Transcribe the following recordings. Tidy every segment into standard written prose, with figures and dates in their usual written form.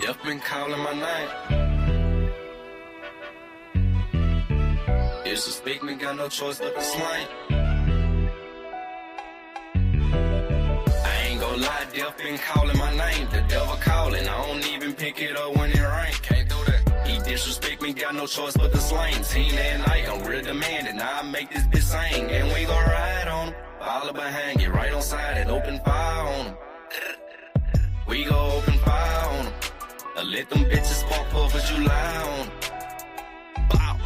Death been calling my name. Disrespect me, got no choice but to slang. I ain't gon' lie, death been calling my name. The devil calling, I don't even pick it up when it rain. Can't do that. He disrespect me, got no choice but to slang. Teen at night, I'm real demanding. Now I make this bitch sing, and we gon' ride on him. Follow behind, get right on side and open fire on him. We gon' open fire on him. Let them bitches spark off as you lie on 'em. Bow.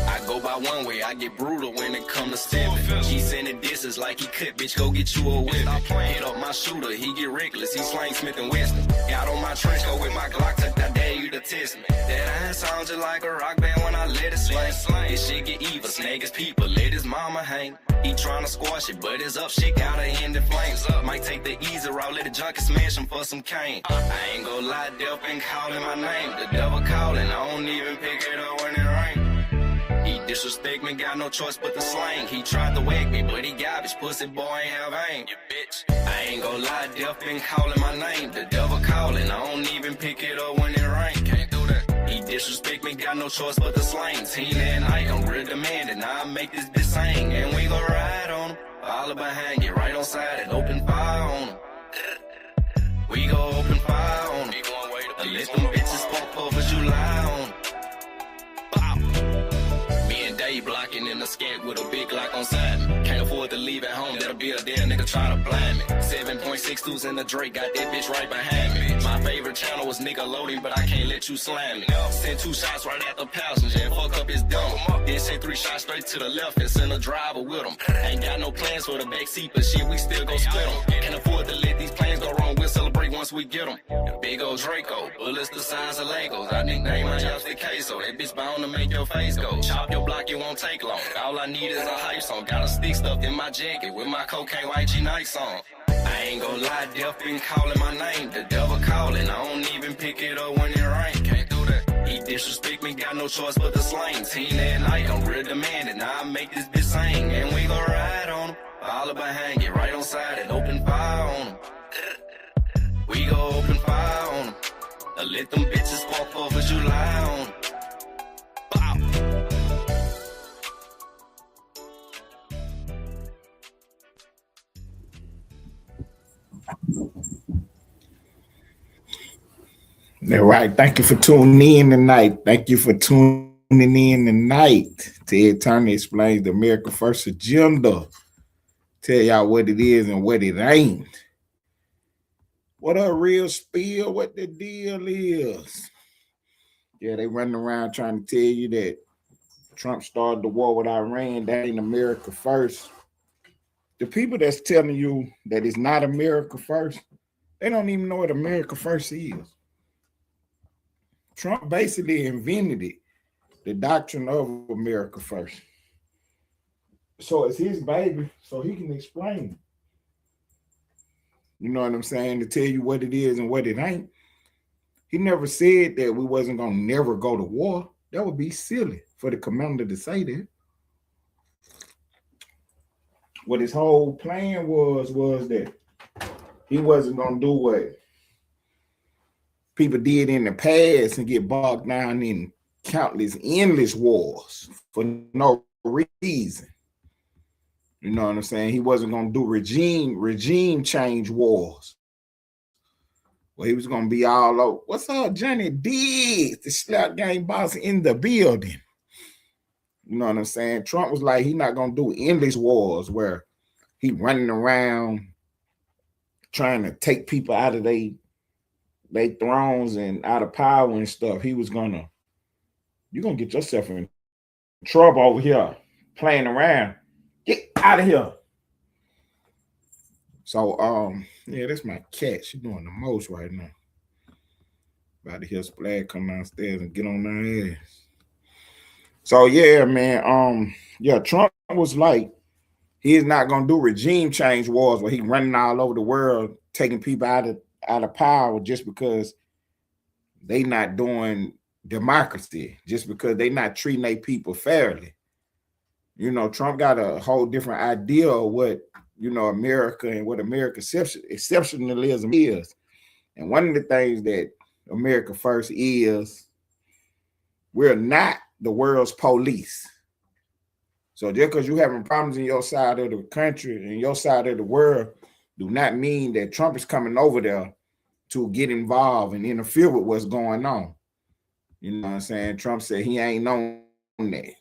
I go by one way, I get brutal when it come to stepping. He sending disses like he could, bitch, go get you a whip. Hit up my shooter, he get reckless, he slang Smith and Wesson. Got on my trench coat with my Glock, I dare you to test me. That ass sounds just like a rock band when I let it slang. This shit get evil, snag his people, let his mama hang. He tryna squash it, but it's up shit, gotta end in flames. Might take the easy route, let the junkie smash him for some cane. I ain't gon' lie, death been calling my name. The devil calling, I don't even pick it up when it rain. He disrespect me, got no choice but to slang. He tried to whack me, but he garbage, pussy boy ain't have aim. You bitch. I ain't gon' lie, death been calling my name. The devil calling, I don't even pick it up when it rain. Can't do that. He disrespect me, got no choice but to slang. Teen at night, I'm real demanding. Now I make this bitch sing, and we gon' ride on him. Follow behind, get right on side and open fire on him. We gon' open fire on him. Let them bitches spark off as you lie on 'em. Me and Dave blocking in the skank with a big lock on side me. Can't afford to leave at home, that'll be a dead nigga try to blind me. 7.62s in the Drake, got that bitch right behind me. My favorite channel was Nickelodeon, but I can't let you slam me. Send 2 shots right at the passenger and fuck up his dumb. Then send 3 shots straight to the left and send a driver with him. Ain't got no plans for the backseat, but shit, we still gon' split them. Can't afford to let these plans go wrong, we'll celebrate once we get them. Big old Draco, bullets the size of Legos. I nickname my chopstick queso, that bitch bound to make your face go. Chop your block, it won't take long. All I need is a hype song. Got a stick stuffed in my jacket with my cocaine white G Nights on. I ain't gon' lie, death been calling my name. The devil calling, I don't even pick it up when it rain. Can't do that. He disrespect me, got no choice but to slang. Teen at night, I'm real demanding. Now I make this bitch sing, and we gon' ride on him. Follow behind, get right on side and open fire on him. We gon' open fire on him. Let them bitches spark off as you lie on 'em. All right. Thank you for tuning in tonight. Thank you for tuning in tonight. Ted Turner explains the America First agenda. Tell y'all what it is and what it ain't. What a real spiel, what the deal is. Yeah, they running around trying to tell you that Trump started the war with Iran. That ain't America First. The people that's telling you that it's not America First, they don't even know what America First is. Trump basically invented it, the doctrine of America First. So it's his baby, so he can explain it. You know what I'm saying? To tell you what it is and what it ain't. He never said that we wasn't going to never go to war. That would be silly for the commander to say that. What his whole plan was that he wasn't going to do what people did in the past and get bogged down in countless, endless wars for no reason. You know what I'm saying? He wasn't going to do regime change wars. Well, he was going to be all over. What's up, Johnny D? The slap game boss in the building. You know what I'm saying? Trump was like, he's not going to do endless wars where he running around trying to take people out of their thrones and out of power and stuff. He was you're going to get yourself in trouble over here playing around. Get out of here. So, yeah, that's my cat. She's doing the most right now. About to hear Splash come downstairs and get on her ass. So, yeah, man, yeah, Trump was like, he's not going to do regime change wars where he running all over the world, taking people out of power just because they not doing democracy, just because they not treating their people fairly. You know, Trump got a whole different idea of what, you know, America and what American exceptionalism is. And one of the things that America First is we're not the world's police. So just because you're having problems in your side of the country and your side of the world do not mean that Trump is coming over there to get involved and interfere with what's going on. You know what I'm saying? Trump said he ain't known that.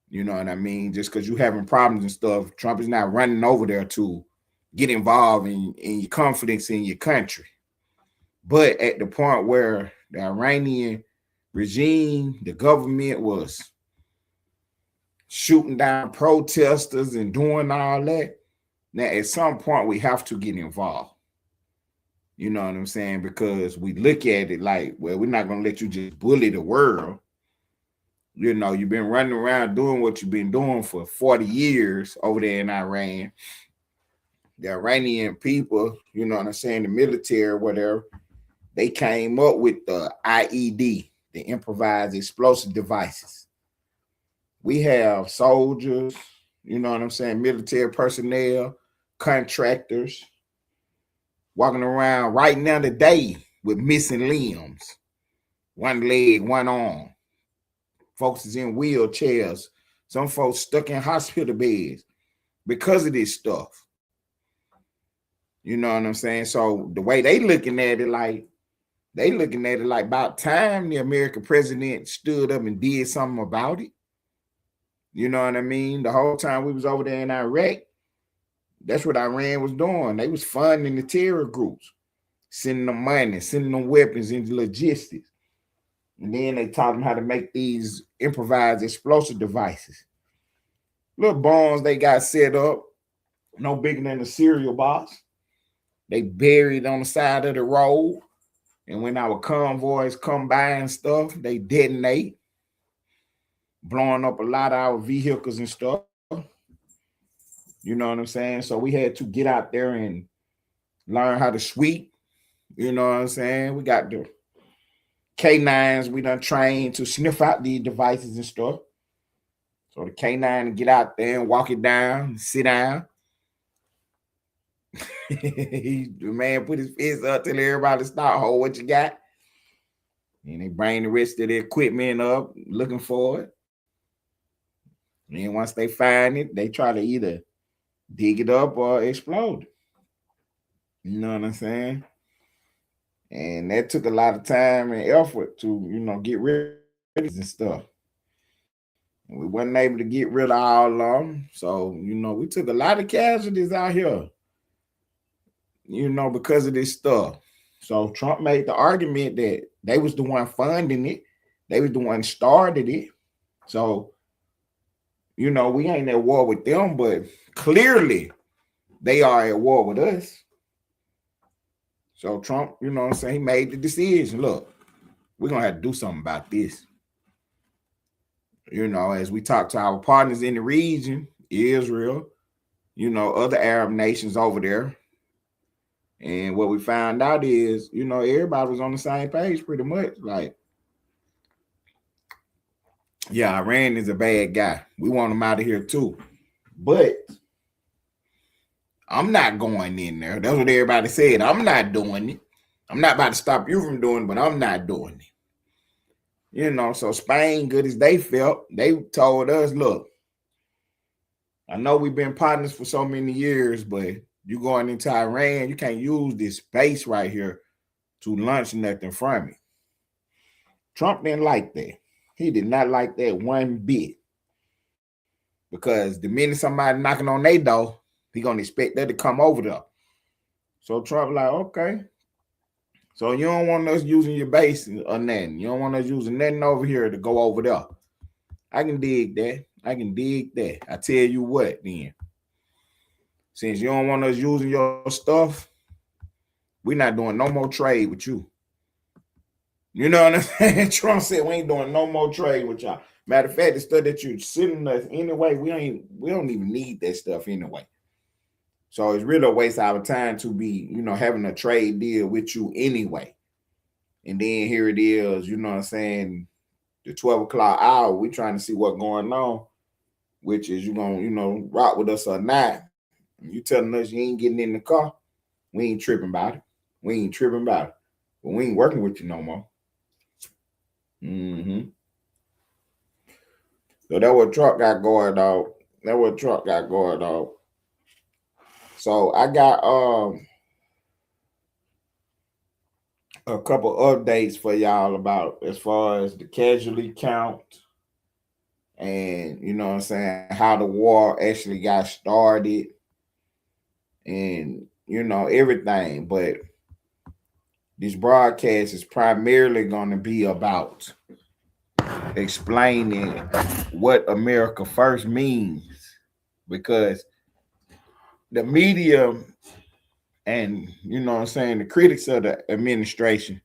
You know what I mean? Just because you having problems and stuff, Trump is not running over there to get involved in your confidence in your country. But at the point where the Iranian regime, the government was shooting down protesters and doing all that, now at some point we have to get involved. You know what I'm saying? Because we look at it like, well, we're not going to let you just bully the world. You know, you've been running around doing what you've been doing for 40 years over there in Iran. The Iranian people, you know what I'm saying, the military, whatever, they came up with the IED, the improvised explosive devices. We have soldiers, you know what I'm saying, military personnel, contractors, walking around right now today with missing limbs, one leg, one arm. Folks is in wheelchairs. Some folks stuck in hospital beds because of this stuff. You know what I'm saying? So the way they looking at it like about time the American president stood up and did something about it. You know what I mean? The whole time we was over there in Iraq, that's what Iran was doing. They was funding the terror groups, sending them money, sending them weapons and logistics. And then they taught them how to make these improvised explosive devices. Little bombs they got set up, no bigger than a cereal box. They buried on the side of the road. And when our convoys come by and stuff, they detonate, blowing up a lot of our vehicles and stuff. You know what I'm saying? So we had to get out there and learn how to sweep. You know what I'm saying? We got the K9s we done trained to sniff out these devices and stuff. So the K9 get out there and walk it down, sit down. The man put his fist up, tell everybody stop, hold what you got. And they bring the rest of the equipment up, looking for it. And then once they find it, they try to either dig it up or explode it. You know what I'm saying? And that took a lot of time and effort to, you know, get rid of it and stuff. And we wasn't able to get rid of all of them. So, you know, we took a lot of casualties out here, you know, because of this stuff. So Trump made the argument that they was the one funding it. They was the one started it. So, you know, we ain't at war with them, but clearly they are at war with us. So Trump, you know what I'm saying, he made the decision. Look, we're going to have to do something about this. You know, as we talk to our partners in the region, Israel, you know, other Arab nations over there. And what we found out is, you know, everybody was on the same page pretty much. Like, yeah, Iran is a bad guy. We want him out of here too. But I'm not going in there. That's what everybody said. I'm not doing it. I'm not about to stop you from doing it, but I'm not doing it. You know, so Spain, good as they felt, they told us, look, I know we've been partners for so many years, but you going into Iran, you can't use this base right here to launch nothing from it. Trump didn't like that. He did not like that one bit. Because the minute somebody knocking on their door, he gonna expect that to come over there. So Trump like, okay. So you don't want us using your base or nothing. You don't want us using nothing over here to go over there. I can dig that. I can dig that. I tell you what, then. Since you don't want us using your stuff, we're not doing no more trade with you. You know what I'm saying? Trump said we ain't doing no more trade with y'all. Matter of fact, the stuff that you're sending us anyway, we don't even need that stuff anyway. So it's really a waste of our time to be, you know, having a trade deal with you anyway. And then here it is, you know what I'm saying, the 12 o'clock hour, we trying to see what's going on, which is you going to, you know, rock with us or not. You telling us you ain't getting in the car, we ain't tripping about it. We ain't tripping about it. But we ain't working with you no more. Mm-hmm. So that what Trump got going on. So I got a couple updates for y'all about as far as the casualty count and you know what I'm saying, how the war actually got started and you know everything. But this broadcast is primarily going to be about explaining what America First means, because the media and you know what I'm saying, the critics of the administration,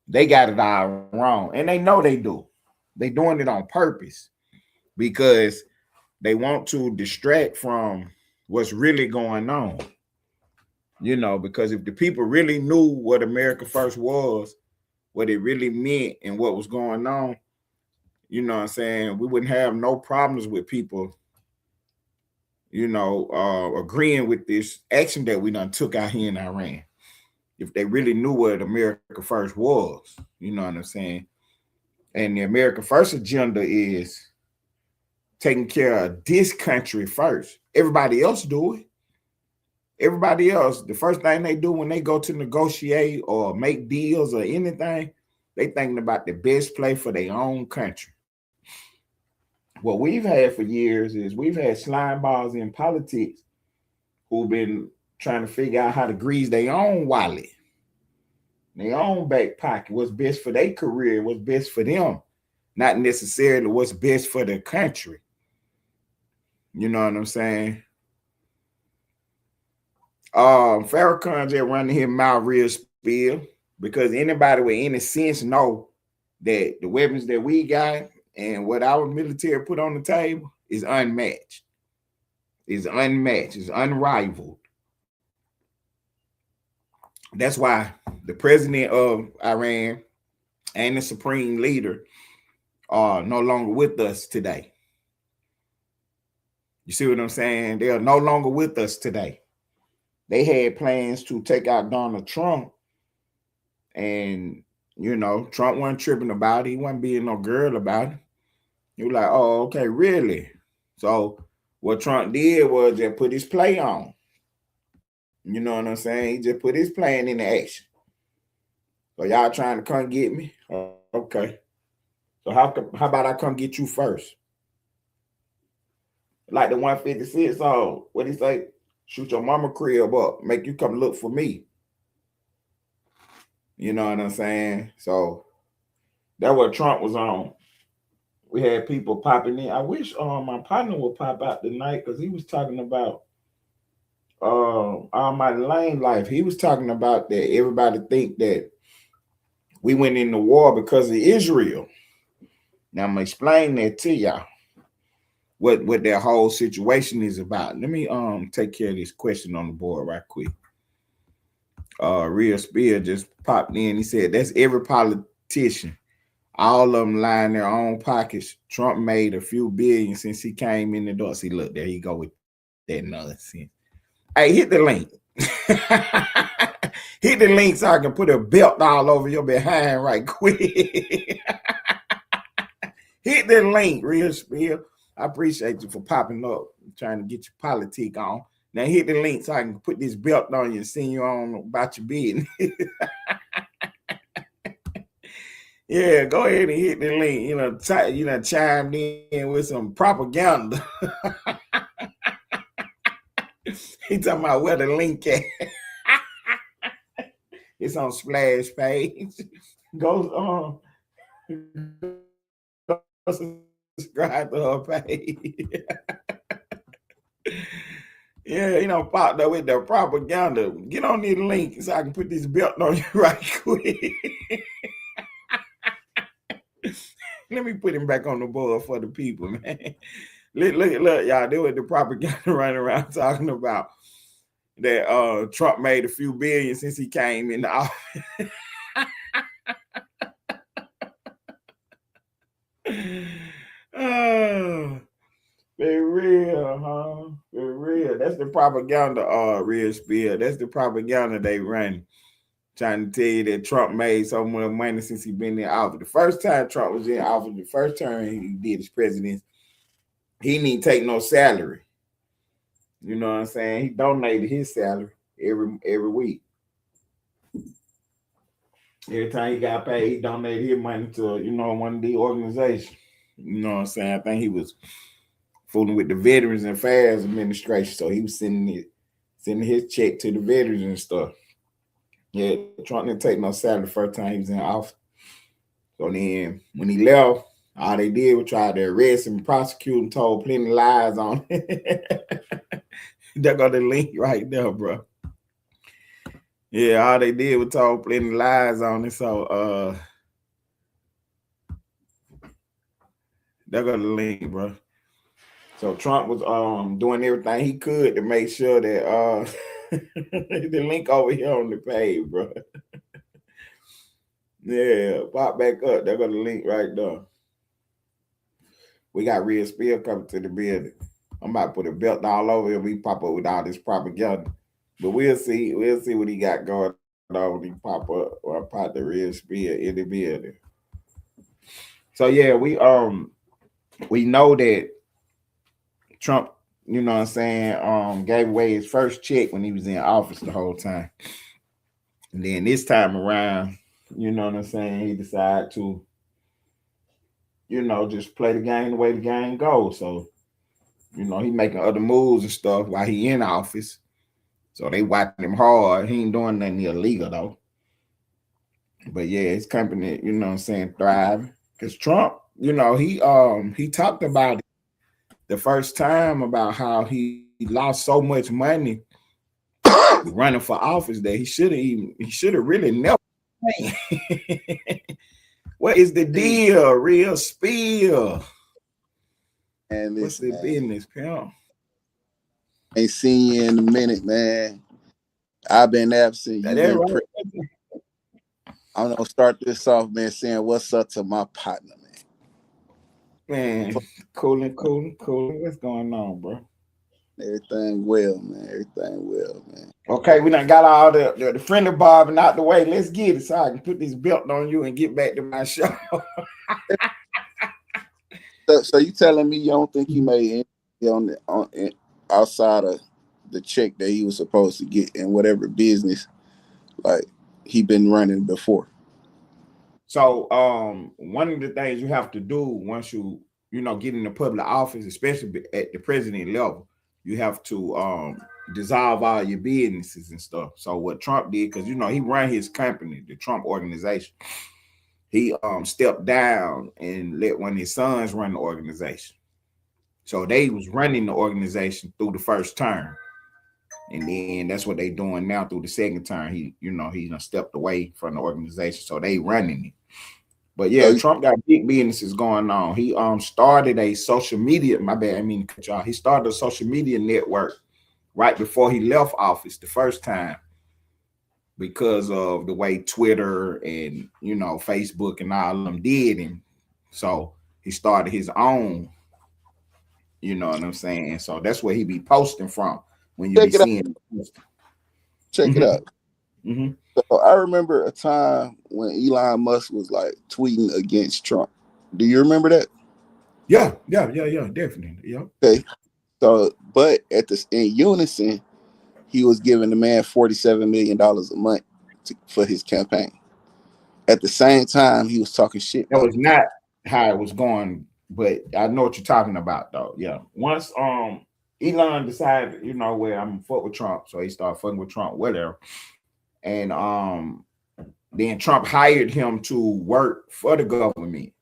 they got it all wrong, and they know they do. They doing it on purpose because they want to distract from what's really going on. You know, because if the people really knew what America First was, what it really meant, and what was going on, you know what I'm saying, we wouldn't have no problems with people, you know, agreeing with this action that we done took out here in Iran. If they really knew what America First was, you know what I'm saying? And the America First agenda is taking care of this country first. Everybody else do it. Everybody else, the first thing they do when they go to negotiate or make deals or anything, they thinking about the best play for their own country. What we've had for years is we've had slime balls in politics who've been trying to figure out how to grease their own wallet, their own back pocket, what's best for their career, what's best for them, not necessarily what's best for the country. You know what I'm saying? Farrakhan just running his mouth real spill because anybody with any sense know that the weapons that we got and what our military put on the table is unmatched. It's unmatched. It's unrivaled. That's why the president of Iran and the supreme leader are no longer with us today. You see what I'm saying? They are no longer with us today. They had plans to take out Donald Trump, and you know, Trump wasn't tripping about it. He wasn't being no girl about it. He was like, oh, okay, really? So what Trump did was just put his play on. You know what I'm saying? He just put his plan into action. So y'all trying to come get me? Okay. So how about I come get you first? Like the 156 song, what he say? Shoot your mama crib up, make you come look for me. You know what I'm saying? So that's what Trump was on. We had people popping in. I wish my partner would pop out tonight because he was talking about my lane life. He was talking about that everybody think that we went into war because of Israel. Now I'm gonna explain that to y'all. What that whole situation is about. Let me take care of this question on the board right quick. Real Spear just popped in. He said that's every politician. All of them line their own pockets. Trump made a few billion since he came in the door. See, look, there he go with that nonsense. Hey, hit the link. Hit the link so I can put a belt all over your behind right quick. Hit the link, Real Spear. I appreciate you for popping up, trying to get your politic on. Now hit the link so I can put this belt on you and send you on about your business. Yeah, go ahead and hit the link. You know, chimed in with some propaganda. He talking about where the link at. It's on Splash page. Go subscribe to her page. Yeah, you know, popped up with the propaganda. Get on this link so I can put this belt on you right quick. Let me put him back on the board for the people, man. Look, y'all, they were the propaganda running around talking about that Trump made a few billion since he came in the office. Oh, very real, huh? Very real. That's the propaganda, Real Spear. That's the propaganda they run. trying to tell you that Trump made so much money since he been in office. The first time Trump was in office, the first term he did as president, he didn't take no salary. You know what I'm saying? He donated his salary every week. Every time he got paid, he donated his money to, one of the organizations. You know what I'm saying? I think he was fooling with the Veterans Affairs Administration. So he was sending his check to the veterans and stuff. Yeah, Trump didn't take no salary the first time he was in office. So then when he left, all they did was try to arrest him, prosecute him, told plenty of lies on him. They got the link right there, bro. Yeah, all they did was told plenty of lies on it. So they got the link, bro. So Trump was doing everything he could to make sure that the link over here on the page, bro. Yeah, pop back up. They got the link right there. We got Real Spill coming to the building. I'm about to put a belt all over him. We pop up with all this propaganda. But we'll see. We'll see what he got going on when he pop up or pop the Real Spill in the building. So yeah, we know that Trump, you know what I'm saying, gave away his first check when he was in office the whole time. And then this time around, you know what I'm saying, he decided to, just play the game the way the game goes. So, he making other moves and stuff while he in office. So they watching him hard. He ain't doing nothing illegal though. But yeah, his company, you know what I'm saying, thriving. Because Trump, he talked about it the first time about how he lost so much money running for office that he should have really never. What is the deal? Real Spill. And what's the business, pal? Ain't seen you in a minute, man. I've been absent. Right. I'm gonna start this off, man, saying what's up to my partner, man. Coolin'. What's going on, bro? Everything well, man. Okay, we done got all the friendly bobbing out the way. Let's get it so I can put this belt on you and get back to my show. So you telling me you don't think he made any on outside of the check that he was supposed to get in whatever business like he been running before? So one of the things you have to do once you get into public office, especially at the president level, you have to dissolve all your businesses and stuff. So what Trump did, because he ran his company, the Trump Organization, he stepped down and let one of his sons run the organization. So they was running the organization through the first term. And then that's what they doing now through the second term. He done stepped away from the organization. So they running it. But yeah, Trump got big businesses going on. He started a social media, he started a social media network right before he left office the first time because of the way Twitter and Facebook and all of them did him. So he started his own, you know what I'm saying? So that's where he be posting from when you be seeing him. Check it out. Mm-hmm. So I remember a time when Elon Musk was like tweeting against Trump. Do you remember that? Yeah, definitely. Yeah. Okay. So, but in unison, he was giving the man $47 million a month for his campaign. At the same time, he was talking shit. That was not how it was going, but I know what you're talking about, though. Yeah. Once Elon decided, where I'm gonna fuck with Trump, so he started fucking with Trump, whatever. And then Trump hired him to work for the government.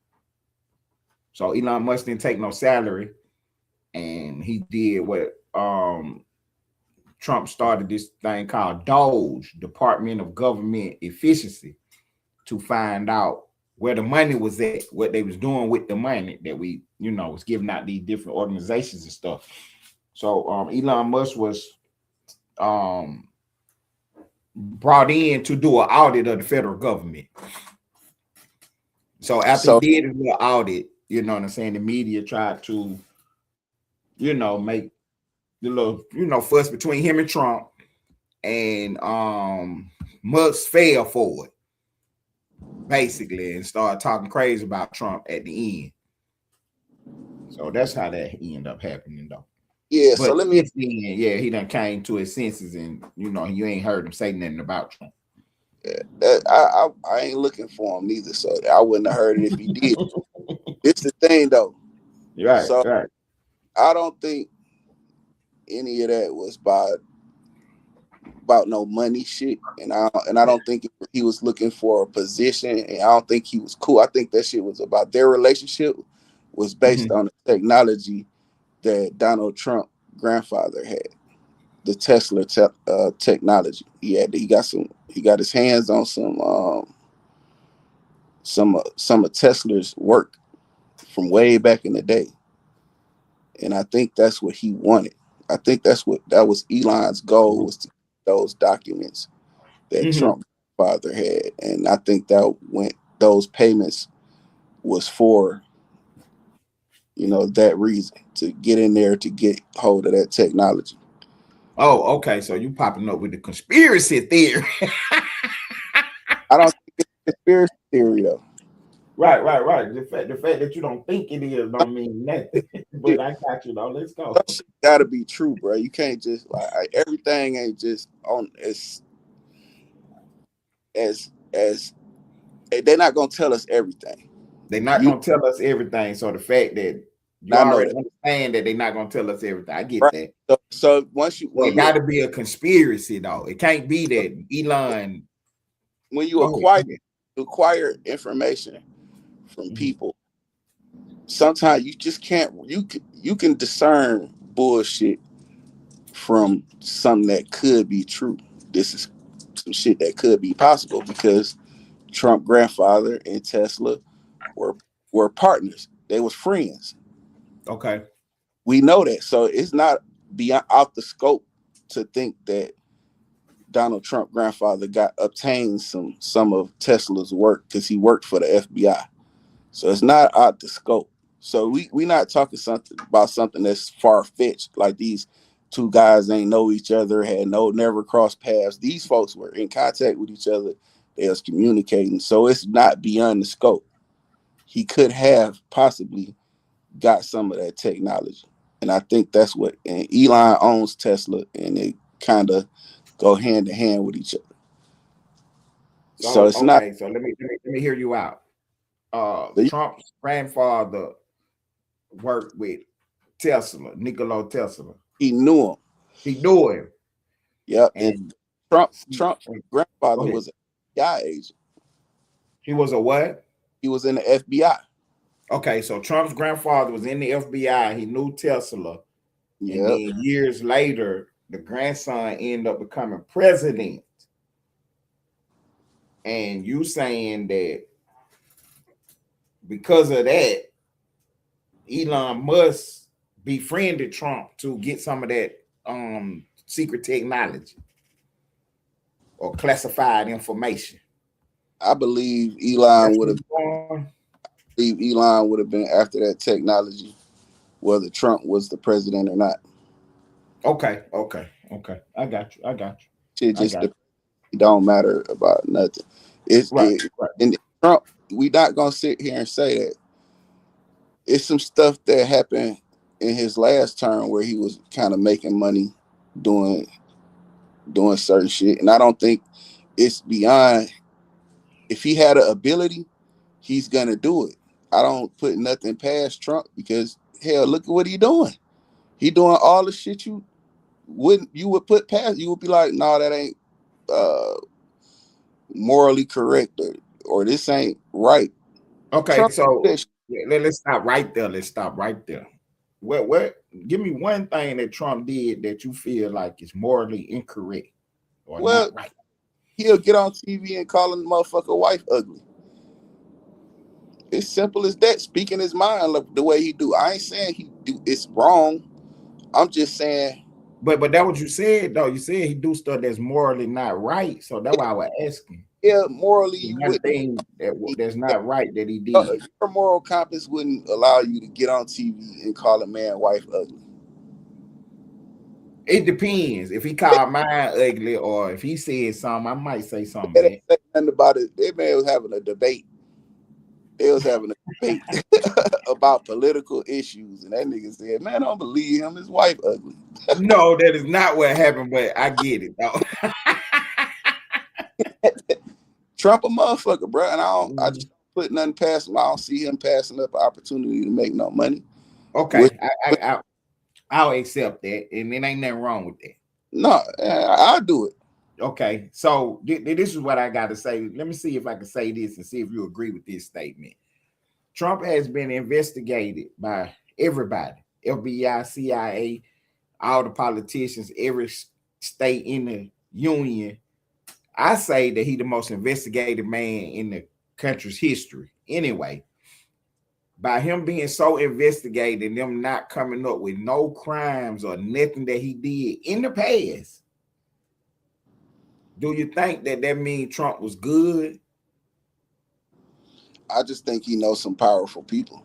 So Elon Musk didn't take no salary, and he did what Trump started this thing called DOGE, Department of Government Efficiency, to find out where the money was at, what they was doing with the money that we, was giving out these different organizations and stuff. So Elon Musk was brought in to do an audit of the federal government. So after he did an audit, you know what I'm saying, the media tried to, make the little, fuss between him and Trump. And Musk fell for it, basically, and started talking crazy about Trump at the end. So that's how that ended up happening, though. Yeah, but so let me. Yeah, he done came to his senses, and you ain't heard him say nothing about Trump. I ain't looking for him neither, so I wouldn't have heard it if he did. It's the thing, though. Right, so right. I don't think any of that was about no money shit, and I don't think he was looking for a position, and I don't think he was cool. I think that shit was about their relationship was based on the technology that Donald Trump grandfather had, the Tesla technology. He got his hands on some of Tesla's work from way back in the day, and I think that's what he wanted. I think that was Elon's goal, was to get those documents that Trump father had, and I think those payments was for that reason, to get in there to get hold of that technology. Oh, okay. So you popping up with the conspiracy theory. I don't think it's a conspiracy theory, though. Right. The fact that you don't think it is don't mean nothing. But I got you, though. Let's go. That shit gotta be true, bro. You can't just everything ain't just on as they're not gonna tell us everything. They're not gonna tell us everything. So the fact that you already understand that they're not gonna tell us everything, I get that. So once it got to be a conspiracy, though. It can't be that Elon. When you acquire information from people, sometimes you just can't. You can discern bullshit from something that could be true. This is some shit that could be possible because Trump grandfather and Tesla were partners. They were friends. Okay. We know that. So it's not out the scope to think that Donald Trump grandfather obtained some of Tesla's work because he worked for the FBI. So it's not out the scope. So we not talking about something that's far-fetched, like these two guys ain't know each other, never crossed paths. These folks were in contact with each other. They was communicating. So it's not beyond the scope. He could have possibly got some of that technology. And I think that's what, and Elon owns Tesla, and they kind of go hand in hand with each other. So it's not. So let me hear you out. Trump's grandfather worked with Tesla, Nikola Tesla. He knew him. Yeah, and Trump's grandfather was an FBI agent. He was a what? He was in the FBI. Okay, so Trump's grandfather was in the FBI. He knew Tesla. Yep. And then years later, the grandson ended up becoming president. And you saying that because of that, Elon Musk befriended Trump to get some of that secret technology or classified information. I believe Elon would have been after that technology, whether Trump was the president or not. Okay. I got you. It don't matter about nothing. It's right. And Trump, we not gonna sit here and say that. It's some stuff that happened in his last term where he was kind of making money doing certain shit, and I don't think it's beyond. If he had an ability, he's gonna do it. I don't put nothing past Trump because hell, look at what he doing. He doing all the shit you would put past. You would be like, no, that ain't morally correct, or this ain't right. Okay, Trump, so let's stop right there. What? Give me one thing that Trump did that you feel like is morally incorrect or not right. He'll get on TV and call a motherfucker wife ugly. It's simple as that. Speaking his mind the way he do. I ain't saying it's wrong. I'm just saying. But that's what you said, though. You said he do stuff that's morally not right. So that's why I was asking. Yeah, morally, one thing that's not right that he did. Your moral compass wouldn't allow you to get on TV and call a man wife ugly. It depends. If he called mine ugly or if he said something, I might say something They back. didn't say nothing about it. They man was having a debate. They was having a debate about political issues, and that nigga said, "Man, I don't believe him. His wife ugly." No, that is not what happened, but I get it though. Trump a motherfucker, bro, and I just don't put nothing past him. I don't see him passing up an opportunity to make no money. Okay, I'll accept that, and there ain't nothing wrong with that. No, I'll do it. Okay, so this is what I got to say. Let me see if I can say this and see if you agree with this statement. Trump has been investigated by everybody, FBI, CIA, all the politicians, every state in the union. I say that he's the most investigated man in the country's history. Anyway, by him being so investigated and them not coming up with no crimes or nothing that he did in the past, do you think that means Trump was good? I just think he knows some powerful people.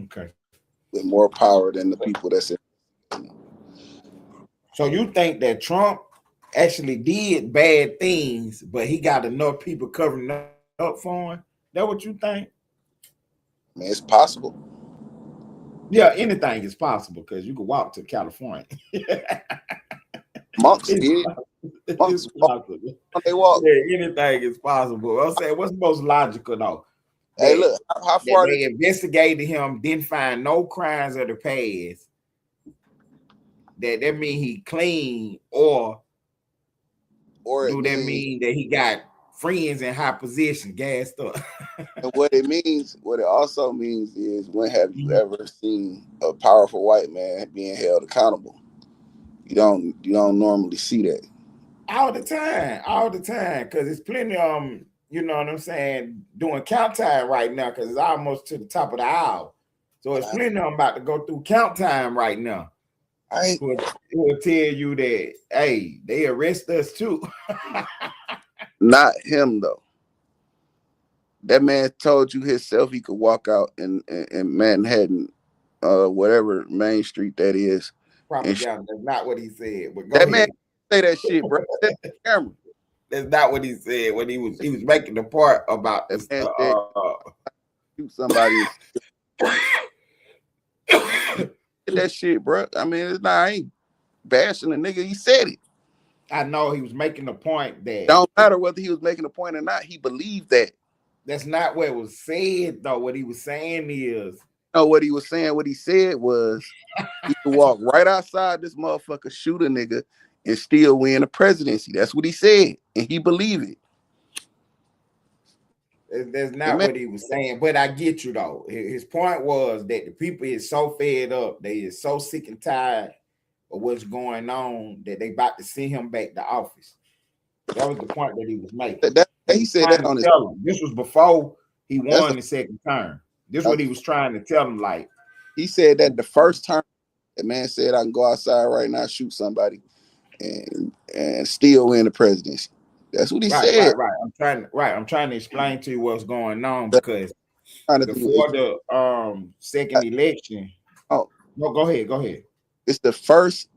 Okay. With more power than the people that's in. So you think that Trump actually did bad things, but he got enough people covering up for him? That what you think? I mean, it's possible. Yeah, anything is possible because you can walk to California. Monks did. Monks they walk. Yeah, anything is possible. I'm saying, what's the most logical though? Hey, look, how far they investigated him, didn't find no crimes of the past. That mean he clean, or do that mean that he got friends in high position, gassed up? And what it also means is, when have you ever seen a powerful white man being held accountable? You don't normally see that. All the time, because it's plenty you know what I'm saying, doing count time right now, because it's almost to the top of the hour. So it's plenty of them about to go through count time right now. It will tell you that, hey, they arrest us too. Not him though. That man told you himself he could walk out in Manhattan, whatever Main Street that is. Propaganda. That's not what he said. But that ahead. Man say that shit, bro. That's the camera. That's not what he said when he was making the part about this. Shoot somebody. That shit, bro. I mean, it's not. I ain't bashing the nigga. He said it. I know he was making the point that don't matter whether he was making a point or not. He believed that. That's not what was said though. What he was saying is. No, what he was saying. What he said was, he could walk right outside this motherfucker, shoot a nigga, and still win the presidency. That's what he said, and he believed it. That's not what he was saying, but I get you though. His point was that the people is so fed up, they is so sick and tired of what's going on that they about to send him back to office. That was the point that he was making. He said that on his. This was before he won the second term. This is what he was trying to tell him. Like, he said that the first term, the man said, I can go outside right now, shoot somebody, and still win the presidency. That's what he said. Right. I'm trying to explain to you what's going on, because before the second election. Oh no, go ahead. It's the first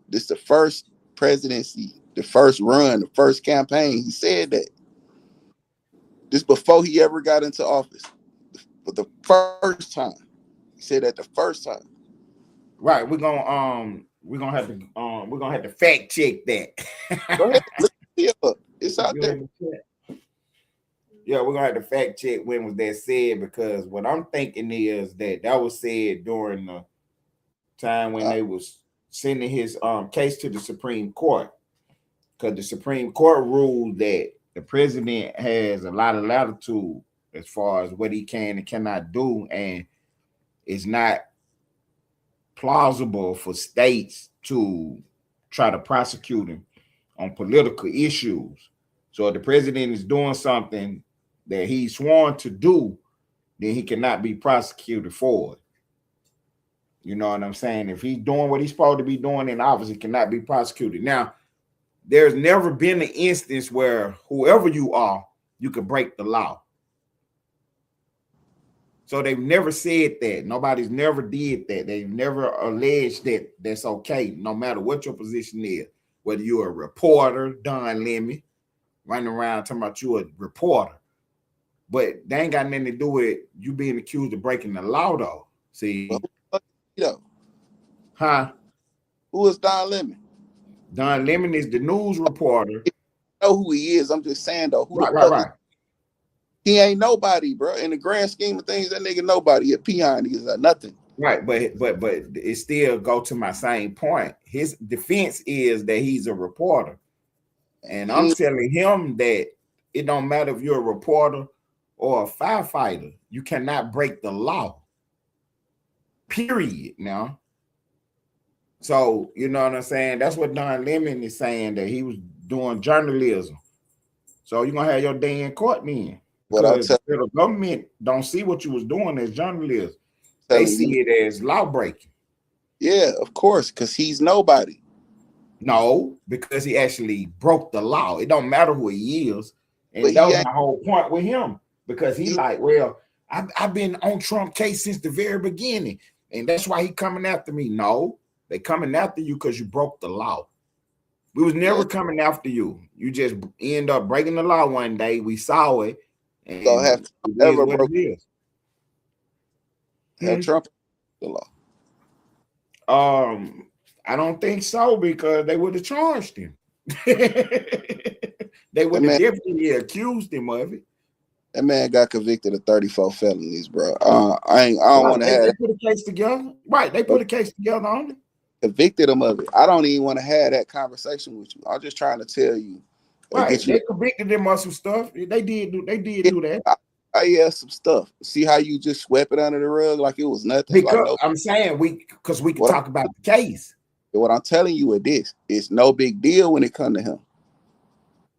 presidency, the first run, the first campaign. He said that. This before he ever got into office. But the first time. He said that the first time. Right. We're gonna have to fact check that. Go ahead. Look it up. It's out there. Yeah, we're gonna have to fact check when was that said, because what I'm thinking is that was said during the time when they was sending his case to the Supreme Court, because the Supreme Court ruled that the president has a lot of latitude as far as what he can and cannot do, and it's not plausible for states to try to prosecute him on political issues. So if the president is doing something that he's sworn to do, then he cannot be prosecuted for it. You know what I'm saying? If he's doing what he's supposed to be doing in office, he cannot be prosecuted. Now, there's never been an instance where whoever you are, you could break the law. So they've never said that. Nobody's never did that. They've never alleged that that's okay, no matter what your position is. Whether you're a reporter, Don Lemon, running around talking about you a reporter. But they ain't got nothing to do with you being accused of breaking the law, though. See? Huh? Who is Don Lemon? Don Lemon is the news reporter. I know who he is. I'm just saying, though. Right. He ain't nobody, bro. In the grand scheme of things, that nigga nobody. A peon, he's nothing. Right, but it still go to my same point. His defense is that he's a reporter. And I'm telling him that it don't matter if you're a reporter or a firefighter. You cannot break the law. Period. Now. So, you know what I'm saying? That's what Don Lemon is saying, that he was doing journalism. So you're going to have your day in court then. Because the government don't see what you was doing as journalism. They see it as law breaking. Yeah, of course, because he's nobody. No, because he actually broke the law. It don't matter who he is. And that was my whole point with him. Because he like, well, I've been on Trump case since the very beginning. And that's why he coming after me. No. They coming after you because you broke the law. We was never coming after you. You just end up breaking the law one day. We saw it. And so have ever broken Trump the law? I don't think so, because they would have charged him. They would have definitely accused him of it. That man got convicted of 34 felonies, bro. I don't want to have. They put a case together. Right, they put a case together on it. Convicted him of it. I don't even want to have that conversation with you. I'm just trying to tell you. Right, they convicted them of some stuff. They did do that. I some stuff. See how you just swept it under the rug like it was nothing. Because like, I'm saying we can talk about the case. What I'm telling you is this: it's no big deal when it comes to him.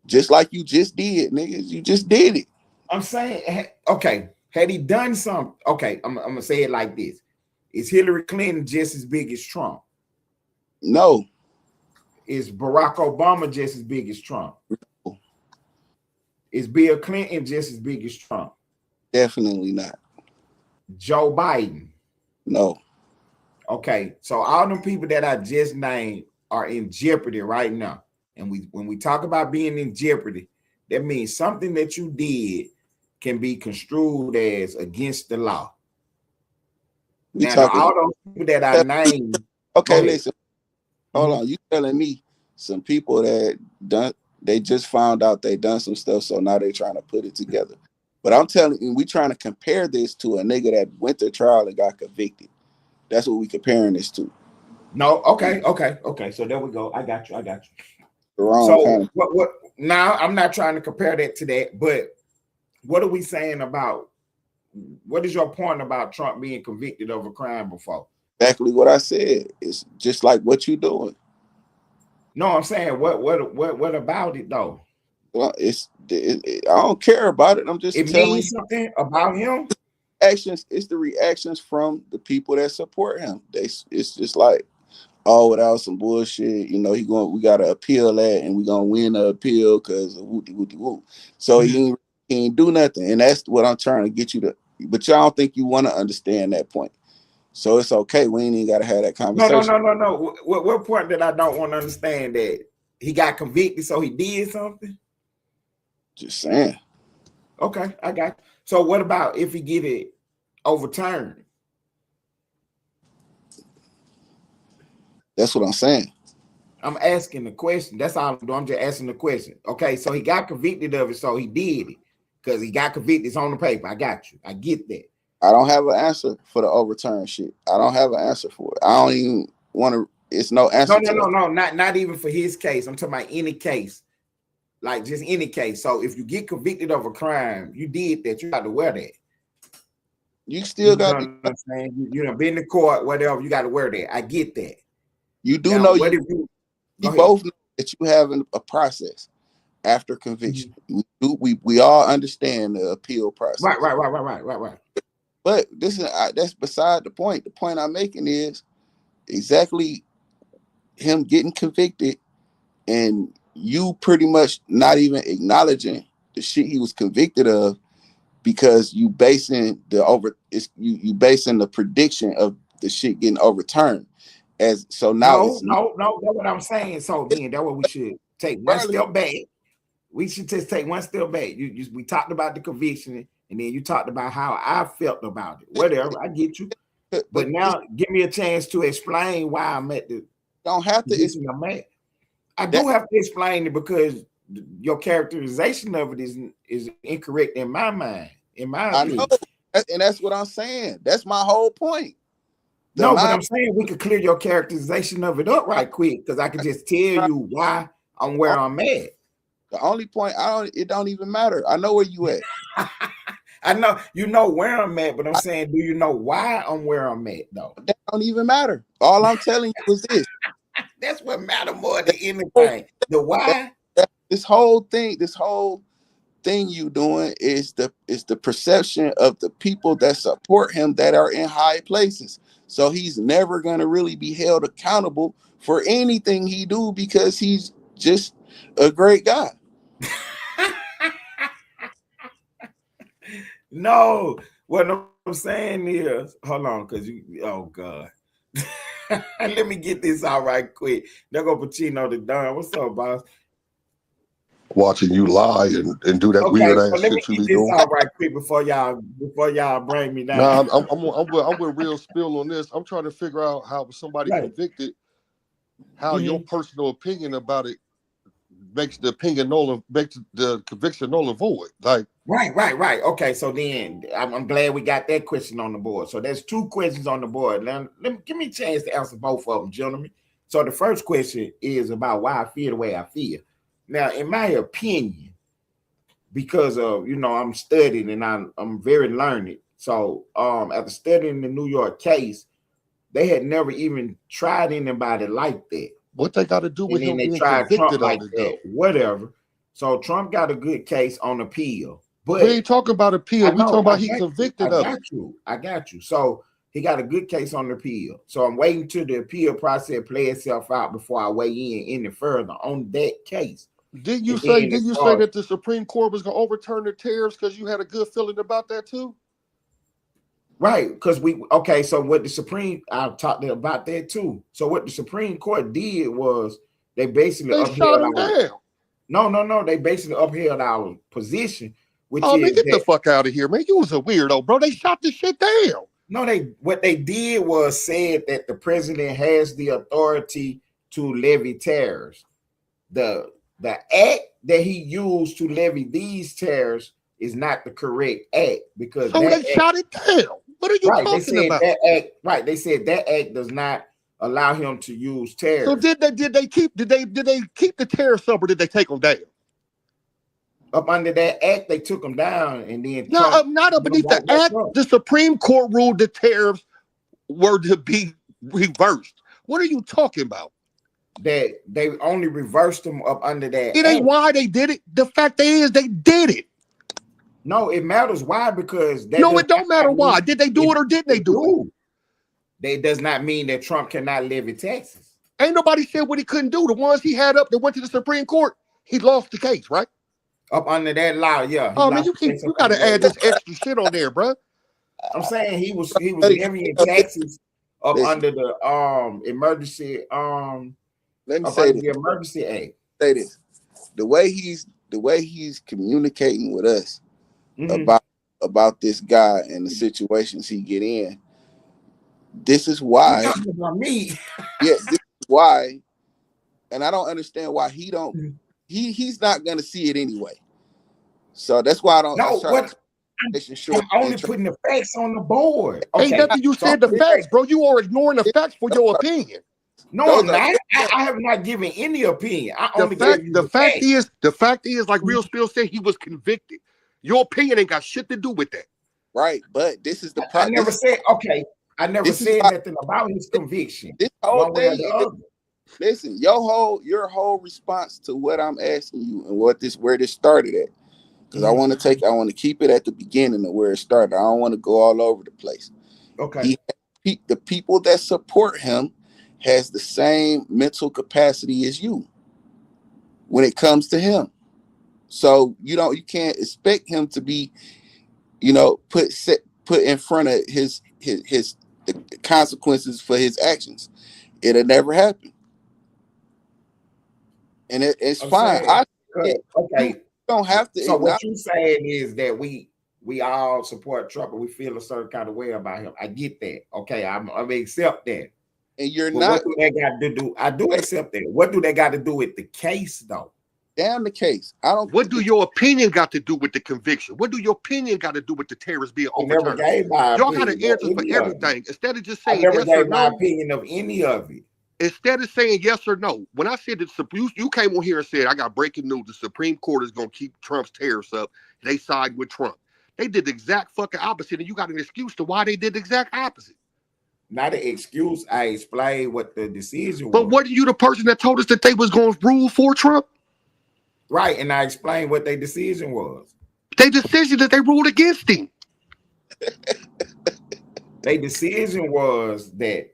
Just like you just did, niggas. You just did it. I'm saying, okay, had he done something? Okay, I'm gonna say it like this: is Hillary Clinton just as big as Trump? No. Is Barack Obama just as big as Trump? No. Is Bill Clinton just as big as Trump? Definitely not. Joe Biden? No. Okay, so all them people that I just named are in jeopardy right now. And when we talk about being in jeopardy, that means something that you did can be construed as against the law. Now, all those people that I named. Okay, listen. Hold on, you telling me some people that they just found out they done some stuff, so now they trying to put it together. But I'm telling you, we trying to compare this to a nigga that went to trial and got convicted. That's what we comparing this to. No, okay. So there we go. I got you. The wrong so kind of- what now I'm not trying to compare that to that, but what are we saying about, what is your point about Trump being convicted of a crime before? Exactly what I said. It's just like what you doing. No, I'm saying what about it though? Well, I don't care about it. I'm just telling you something about him. Actions. It's the reactions from the people that support him. It's just like, oh, without some bullshit, you know, we gotta appeal that, and we gonna win the appeal because of woo. So he ain't do nothing, and that's what I'm trying to get you to. But y'all don't think you want to understand that point. So it's okay. We ain't even got to have that conversation. No. What point that I don't want to understand, that he got convicted, so he did something? Just saying. Okay, I got you. So what about if he get it overturned? That's what I'm saying. I'm asking the question. That's all I'm doing. I'm just asking the question. Okay, so he got convicted of it, so he did it because he got convicted. It's on the paper. I got you. I get that. I don't have an answer for the overturn shit. I don't have an answer for it. I don't even want to. It's no answer. No. Not even for his case. I'm talking about any case, like just any case. So if you get convicted of a crime, you did that. You got to wear that. You still got. You know what I'm saying? You know, been in court, whatever. You got to wear that. I get that. You do know. You both know that you have a process after conviction. We all understand the appeal process. Right. But that's beside the point. The point I'm making is exactly him getting convicted and you pretty much not even acknowledging the shit he was convicted of because you basing you basing the prediction of the shit getting overturned. As so now No, it's no, no. That's what I'm saying. So then that's what we should take one step back. We should just take one step back. We talked about the conviction, and then you talked about how I felt about it. Whatever, I get you. But now give me a chance to explain why I'm at the don't have to position I'm at. I do have to explain it because your characterization of it is incorrect in my mind, in my opinion. I know, and that's what I'm saying. That's my whole point. But I'm saying we could clear your characterization of it up right quick because I could just tell you why I'm where I'm at. The only point it don't even matter. I know where you at. I know you know where I'm at, but I'm saying, do you know why I'm where I'm at though? That don't even matter. All I'm telling you is this. That's what matters more than anything. The why. This whole thing you doing is the perception of the people that support him that are in high places. So he's never gonna really be held accountable for anything he do because he's just a great guy. No, what I'm saying is, hold on, because oh God. Let me get this out right quick. There go Pacino the Don. What's up, boss? Watching you lie and do that weird ass shit you be doing. Let me get this out right quick before y'all bring me down. Nah, I'm with real spill on this. I'm trying to figure out how somebody convicted, how your personal opinion about it makes the opinion null, makes the conviction null and void. Like right. Okay, so then I'm glad we got that question on the board. So there's 2 questions on the board. Now give me a chance to answer both of them, gentlemen. So the first question is about why I feel the way I feel. Now, in my opinion, because of I'm studying and I'm very learned. So after studying the New York case, they had never even tried anybody like that. What they got to do with him being tried convicted Trump like that? Whatever. So Trump got a good case on appeal. But we ain't talking about appeal. We talking about he convicted of it. I got you. So he got a good case on the appeal. So I'm waiting till the appeal process play itself out before I weigh in any further on that case. Did you say that the Supreme Court was going to overturn the tariffs because you had a good feeling about that too? Right, because so what the Supreme, I talked about that too. So what the Supreme Court did was they basically shot him down. No, they basically upheld our position, which man, get the fuck out of here, man. You was a weirdo, bro. They shot this shit down. No, what they did was said that the president has the authority to levy tariffs. The act that he used to levy these tariffs is not the correct act because they shot it down. What are you talking about? They said that act does not allow him to use tariffs. So did they keep the tariffs up or did they take them down? Up under that act, they took them down, and then not underneath the act. The Supreme Court ruled the tariffs were to be reversed. What are you talking about? That they only reversed them up under that. It ain't why they did it. The fact is they did it. No, it matters why because it don't matter why. Did they do it or didn't they do it? It does not mean that Trump cannot levy taxes. Ain't nobody said what he couldn't do. The ones he had up that went to the Supreme Court, he lost the case, right? Up under that law, yeah. Oh man, you got to add this extra shit on there, bro. I'm saying he was levying taxes up under the emergency Let me say the emergency act. Say this: the way he's communicating with us about this guy and the situations he get in. This is why. About me. Yeah, this is why, and I don't understand why he don't. He's not gonna see it anyway. So that's why I don't. No, I'm only putting the facts on the board. Okay. Ain't nothing you said the facts, bro. You are ignoring the facts for your opinion. No, I'm not. I have not given any opinion. The fact is, like Real Spill said, he was convicted. Your opinion ain't got shit to do with that. Right, but this is the problem. I never said nothing about his conviction. This whole thing. Listen, your whole response to what I'm asking you and where this started at. Because I want to keep it at the beginning of where it started. I don't want to go all over the place. Okay. The people that support him has the same mental capacity as you when it comes to him. So you can't expect him to be, put in front of his the consequences for his actions. It'll never happen, and it's fine. Okay, You don't have to. So what you saying is that we all support Trump and we feel a certain kind of way about him. I get that. Okay, I accept that. And you're but not. What do they got to do? I do accept that. What do they got to do with the case, though? Damn the case. I don't. What do your opinion got to do with the conviction? What do your opinion got to do with the terrorists being overturned? Y'all got to answer for everything instead of just saying I never yes gave or my no. opinion of any of it. Instead of saying yes or no, when I said that you came on here and said I got breaking news, the Supreme Court is going to keep Trump's tariffs up. They side with Trump. They did the exact fucking opposite, and you got an excuse to why they did the exact opposite. Not an excuse. I explained what the decision was. But wasn't you the person that told us that they was going to rule for Trump? Right, and I explained what their decision was. Their decision that they ruled against him. Their decision was that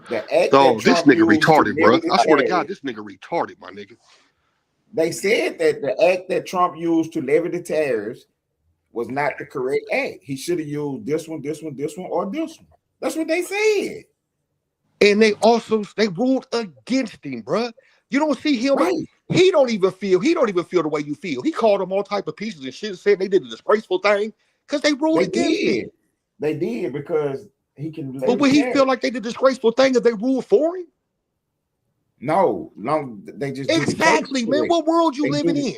the act this Trump nigga retarded, bro. I swear to tariffs, God, this nigga retarded, my nigga. They said that the act that Trump used to levy the tariffs was not the correct act. He should have used this one, or this one. That's what they said. And they ruled against him, bro. You don't see him. Right. He don't even feel the way you feel. He called them all type of pieces and shit, said they did a disgraceful thing because they ruled against him. They did because he can. But would he feel like they did a disgraceful thing if they ruled for him? No, they just exactly, man. What world you living in?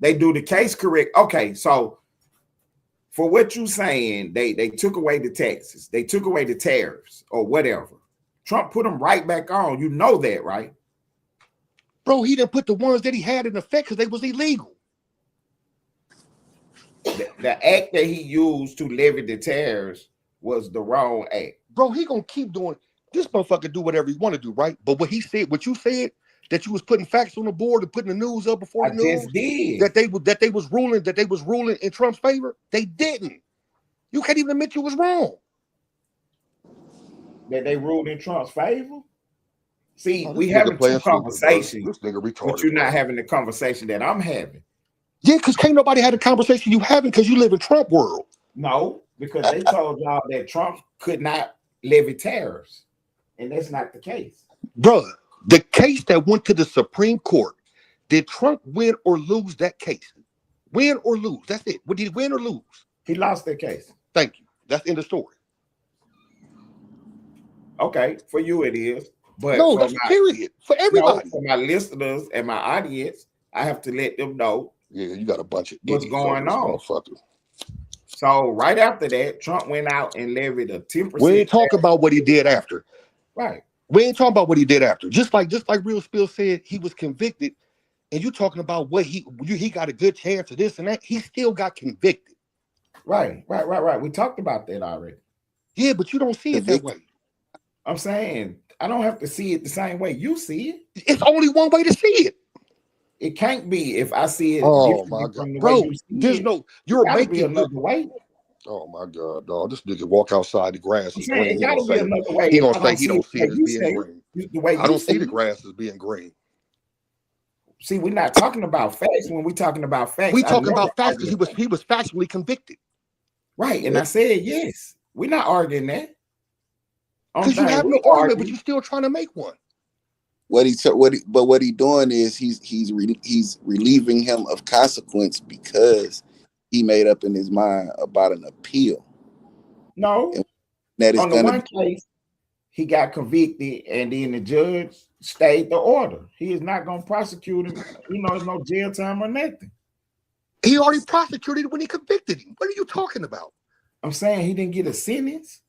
They do the case correct. Okay, so for what you saying, they took away the taxes, they took away the tariffs or whatever. Trump put them right back on. You know that, right? Bro, he didn't put the ones that he had in effect because they was illegal. The act that he used to levy the tariffs was the wrong act. Bro, he gonna keep doing this. Motherfucker do whatever he want to do, right? But what he said, what you said, that you was putting facts on the board and putting the news up before the news, just did. that they was ruling in Trump's favor. They didn't. You can't even admit you was wrong. That they ruled in Trump's favor. See, we having two conversations. This nigga retarded. But you're not having the conversation that I'm having. Yeah, because can't nobody have the conversation you having because you live in Trump world. No, because they told y'all that Trump could not levy tariffs, and that's not the case. Bruh, the case that went to the Supreme Court, did Trump win or lose that case? Win or lose? That's it. Did he win or lose? He lost that case. Thank you. That's in the story. Okay, for you it is. But no, that's period. For everybody. No, for my listeners and my audience, I have to let them know. Yeah, you got a bunch of what's going on. So right after that, Trump went out and levied a 10%. We ain't talking about what he did after. Right. We ain't talking about what he did after. Just like Real Spill said, he was convicted, and you talking about what he got a good chance of this and that. He still got convicted. Right. We talked about that already. Yeah, but you don't see it that way. I'm saying I don't have to see it the same way you see it. It's only one way to see it. It can't be if I see it. Oh my God, bro! There's no. You're making another way. Oh my God, dog! This nigga walk outside the grass is green. He gonna say he don't see it as being green. I don't see the grass as being green. See, we're not talking about facts. When we're talking about facts, we talking about facts because he was factually convicted. Right, and I said yes. We're not arguing that. Because you have no argument, but you're still trying to make one. What he doing is he's relieving him of consequence because he made up in his mind about an appeal. No, and that is on the one case he got convicted, and then the judge stayed the order. He is not going to prosecute him. There's no jail time or nothing. He already prosecuted when he convicted him. What are you talking about? I'm saying he didn't get a sentence.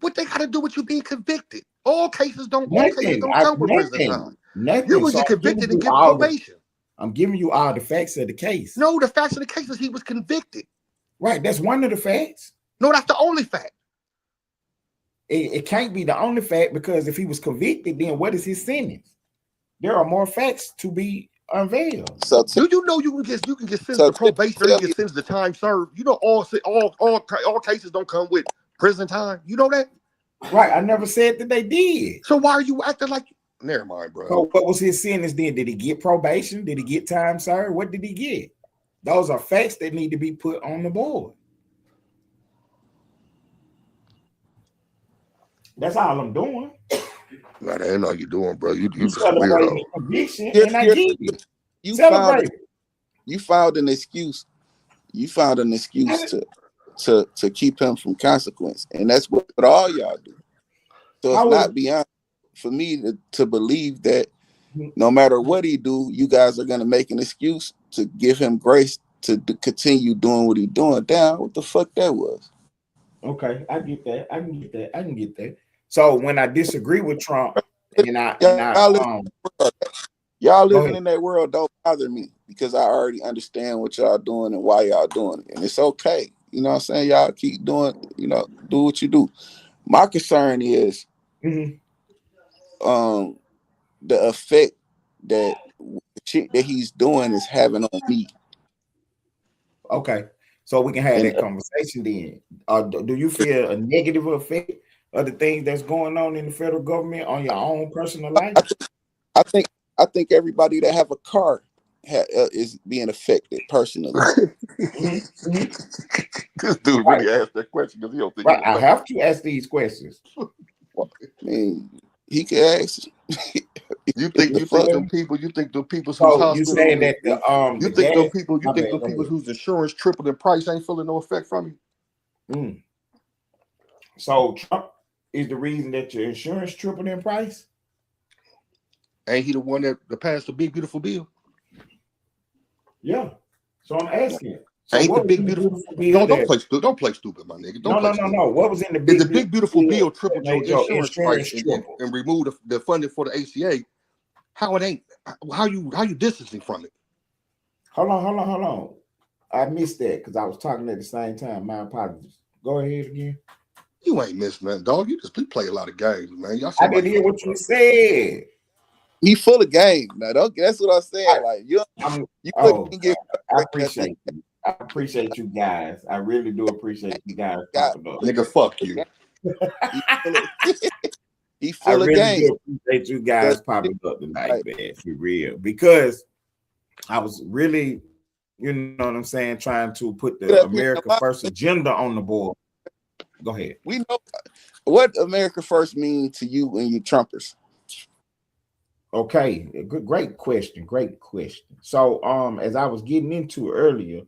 What they got to do with you being convicted? All cases don't come with prison time. Nothing. You're going to get convicted and get probation. I'm giving you all the facts of the case. No, the facts of the case is he was convicted. Right, that's one of the facts. No, that's the only fact. It can't be the only fact because if he was convicted, then what is his sentence? There are more facts to be unveiled. So do you know you can get sentenced to probation or you get sentenced to time served? You know all cases don't come with prison time. You know that? Right. I never said that they did. So why are you acting like? Never mind, bro. So what was his sentence then? Did he get probation? Did he get time served? What did he get? Those are facts that need to be put on the board. That's all I'm doing. Nah, that ain't all you doing, bro. You just celebrating weirdo. the conviction, and I get it. You found an excuse. You found an excuse to keep him from consequence, and that's what all y'all do. So it's not beyond for me to believe that no matter what he do, you guys are gonna make an excuse to give him grace to continue doing what he's doing. Damn, what the fuck that was? Okay, I get that. I can get that. So when I disagree with Trump, y'all living in that world don't bother me because I already understand what y'all doing and why y'all doing it, and it's okay. You know what I'm saying? Y'all keep doing, do what you do. My concern is the effect that the shit that he's doing is having on me. Okay, so we can have that conversation then. Do you feel a negative effect of the things that's going on in the federal government on your own personal life? I think everybody that have a car is being affected personally. This dude really asked that question because he don't think. Right, I have to ask these questions. Well, I mean, he can ask. You think the people whose hospital? You saying that you think the people whose insurance tripled in price ain't feeling no effect from you? So Trump is the reason that your insurance tripled in price? Ain't he the one that passed the big beautiful bill? Yeah. So I'm asking. So ain't the big beautiful bill? Don't play stupid, my nigga. No. What was in the big beautiful bill tripled your insurance price and removed the funding for the ACA? How it ain't? How you distancing from it? Hold on. I missed that because I was talking at the same time. My apologies. Go ahead again. You ain't missed nothing, dog. You just play a lot of games, man. I didn't hear what you said. He full of game. Now, that's what I said. I appreciate you. I appreciate you guys. I really do appreciate you guys. Nigga, fuck you. He full of game. I appreciate you guys popping up tonight, man, for real. Because I was really, you know what I'm saying, trying to put the America First agenda on the board. Go ahead. We know what America First means to you and you Trumpers. Okay, great question. So, as I was getting into earlier,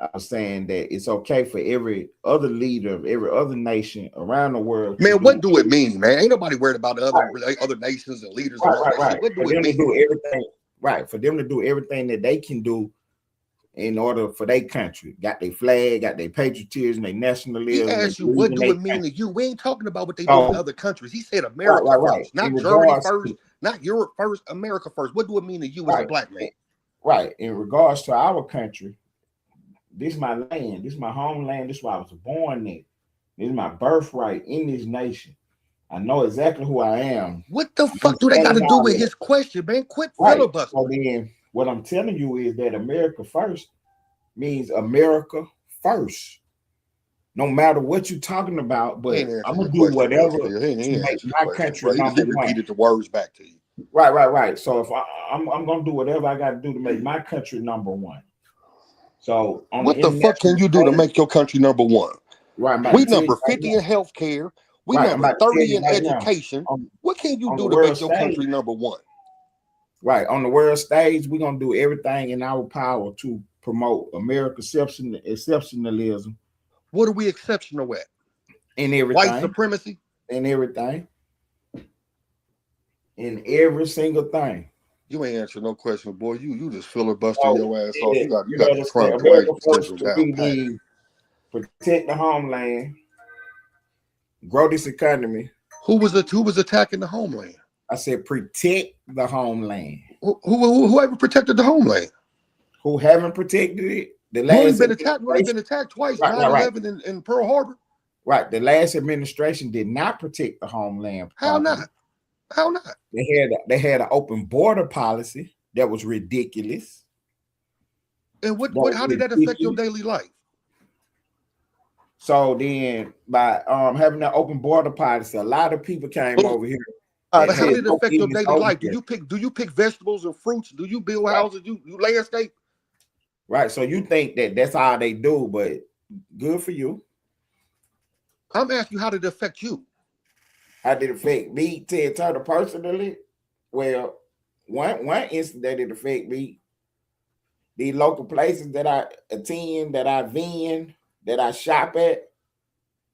I was saying that it's okay for every other leader of every other nation around the world. Man, what do it mean, man? Ain't nobody worried about the other nations and leaders. Right. What do it mean? For them to do everything that they can do in order for their country. Got their flag, got their patriotism, their nationalism. He asked you, what do it mean to you? We ain't talking about what they do in other countries. He said America first, not Germany first, not Europe first, America first. What do it mean to you as a black man? Right. In regards to our country, this is my land. This is my homeland. This is where I was born in. This is my birthright in this nation. I know exactly who I am. What the fuck do they got to do with his question, man? Quit filibustering. So then, what I'm telling you is that America First means America first. No matter what you're talking about, but I'm gonna do whatever to make my country number one. He repeated the words back to you. Right. So if I'm gonna do whatever I got to do to make my country number one. So what the fuck can you do to make your country number one? Right. We number 50 in healthcare. We number 30 in education. What can you do to make your country number one? Right. On the world stage, we're going to do everything in our power to promote America's exceptionalism. What are we exceptional at? In everything. White supremacy? In everything. In every single thing. You ain't answering no question, boy. You just filibustering your ass off. You got the Trump down. Protect the homeland. Grow this economy. Who was attacking the homeland? I said protect the homeland. Whoever protected the homeland? Who haven't protected it? We've been attacked twice. 9/11 and Pearl Harbor. Right. The last administration did not protect the homeland. How not? They had an open border policy that was ridiculous. And how did that affect your daily life? So then, by having that open border policy, a lot of people came over here. How did it affect your daily life? Do you pick vegetables and fruits? Do you build houses? You landscape? Right. So you think that that's all they do, but good for you. I'm asking you, how did it affect you? How did it affect me, Ted Turner, personally? Well, one instance that it affect me, the local places that I attend, that I vend, that I shop at,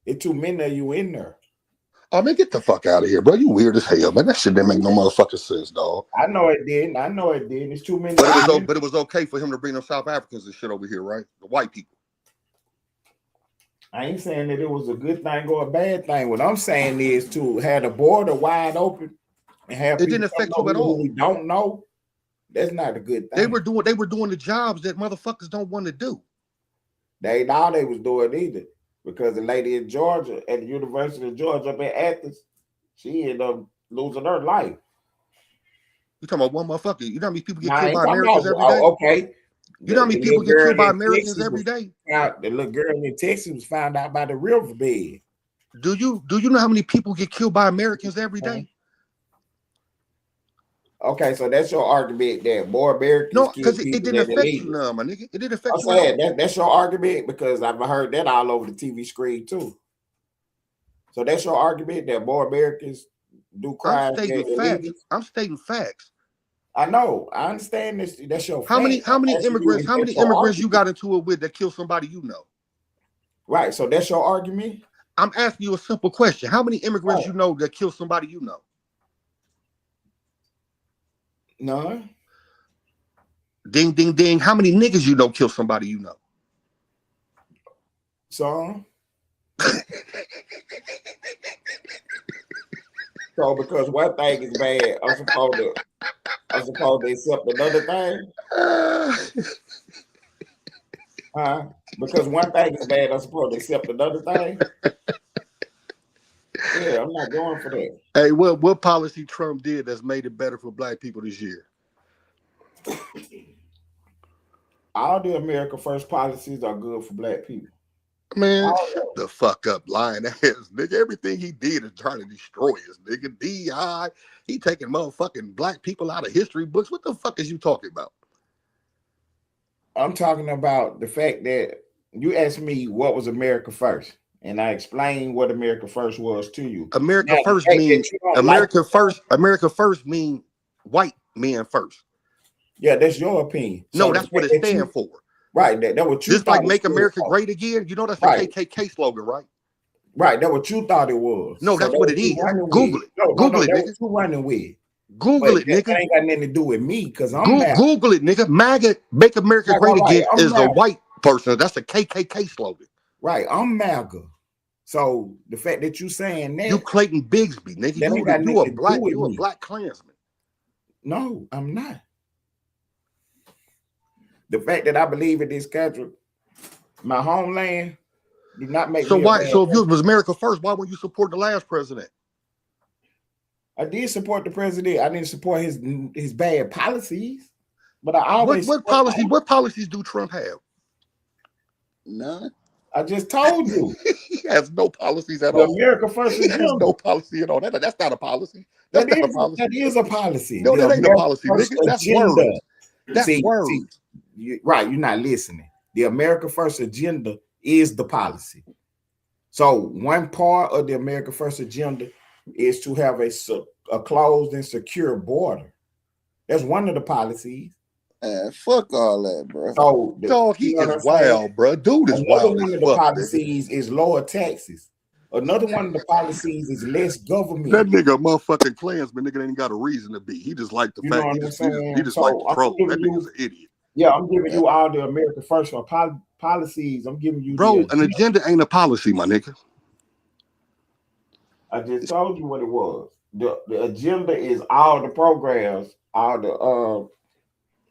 it's too many of you in there. Oh man, get the fuck out of here, bro. You weird as hell, man. That shit didn't make no motherfucking sense, dog. I know it didn't. I know it didn't. It's too many. But it was okay for him to bring them South Africans and shit over here, right? The white people. I ain't saying that it was a good thing or a bad thing. What I'm saying is to have the border wide open and have it didn't affect you at all. We don't know. That's not a good thing. They were doing the jobs that motherfuckers don't want to do. They ain't all they was doing either. Because the lady in Georgia, at the University of Georgia up in Athens, she ended up losing her life. You talking about one motherfucker? You know how many people get killed by Americans every day? Okay. You know how many people get killed by Americans every day? The little girl in Texas was found out by the riverbed. Do you know how many people get killed by Americans every day? Okay, so that's your argument that more Americans. No, because it didn't affect you, no, my nigga. It didn't affect you. I'm saying that's your argument because I've heard that all over the TV screen too. So that's your argument that more Americans do crimes. I'm stating facts. I know. I understand this. That's your. How many immigrants you got into it with that killed somebody you know? Right. So that's your argument. I'm asking you a simple question. How many immigrants you know that killed somebody you know? None. Ding, ding, ding. How many niggas you know kill somebody you know? Some. So because one thing is bad, I'm supposed to accept another thing. Because one thing is bad, I'm supposed to accept another thing. Yeah, I'm not going for that. Hey, what policy Trump did that's made it better for black people this year? All the America First policies are good for black people. Man, shut the fuck up, lying ass nigga. Everything he did is trying to destroy us, nigga. DEI, he taking motherfucking black people out of history books. What the fuck is you talking about? I'm talking about the fact that you asked me what was America First, and I explained what America First was to you. America First means America First mean white men first. Yeah, that's your opinion. No, that's what it stands for. Right, that what you just like make America great again. You know that's the KKK slogan, right? Right, that's what you thought it was. No, that's what it is. Google it. Google it, nigga. What you running with? Google it, nigga. Ain't got nothing to do with me because I'm Google it, nigga. MAGA, make America great again is a white person. That's a KKK slogan. Right, I'm MAGA. So the fact that you saying that you Clayton Bigsby, nigga, you a black Klansman. No, I'm not. The fact that I believe in this country, my homeland, do not make me why? So if you was America First, why wouldn't you support the last president? I did support the president. I didn't support his bad policies, but I always. What policies do Trump have? None. I just told you. He has no policies at all. America First. He has no policy at all. That's not a policy. That is a policy. No, that ain't a policy, nigga. That's words. That's words. Right, you're not listening. The America First agenda is the policy. So one part of the America First agenda is to have a closed and secure border. That's one of the policies. Fuck all that, bro. So dog, he is wild, bro. Dude is wild. One of the policies is lower taxes. Another one of the policies is less government. That nigga, motherfucking Klansman, nigga ain't got a reason to be. He just like the fact he just like the troll. That nigga's an idiot. Yeah, I'm giving you all the America First policies. I'm giving you, bro. An agenda ain't a policy, my nigga. I just told you what it was. The agenda is all the programs, all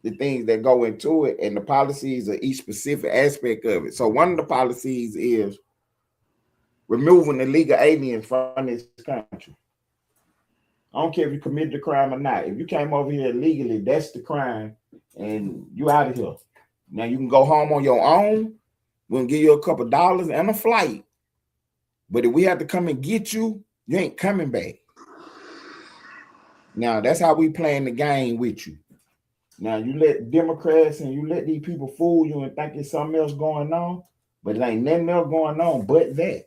the things that go into it, and the policies are each specific aspect of it. So one of the policies is removing illegal aliens from this country. I don't care if you committed the crime or not. If you came over here illegally, that's the crime, and you out of here. Now you can go home on your own. We'll give you a couple dollars and a flight. But if we have to come and get you, you ain't coming back. Now that's how we playing the game with you. Now you let Democrats and you let these people fool you and think it's something else going on, but it ain't nothing else going on but that.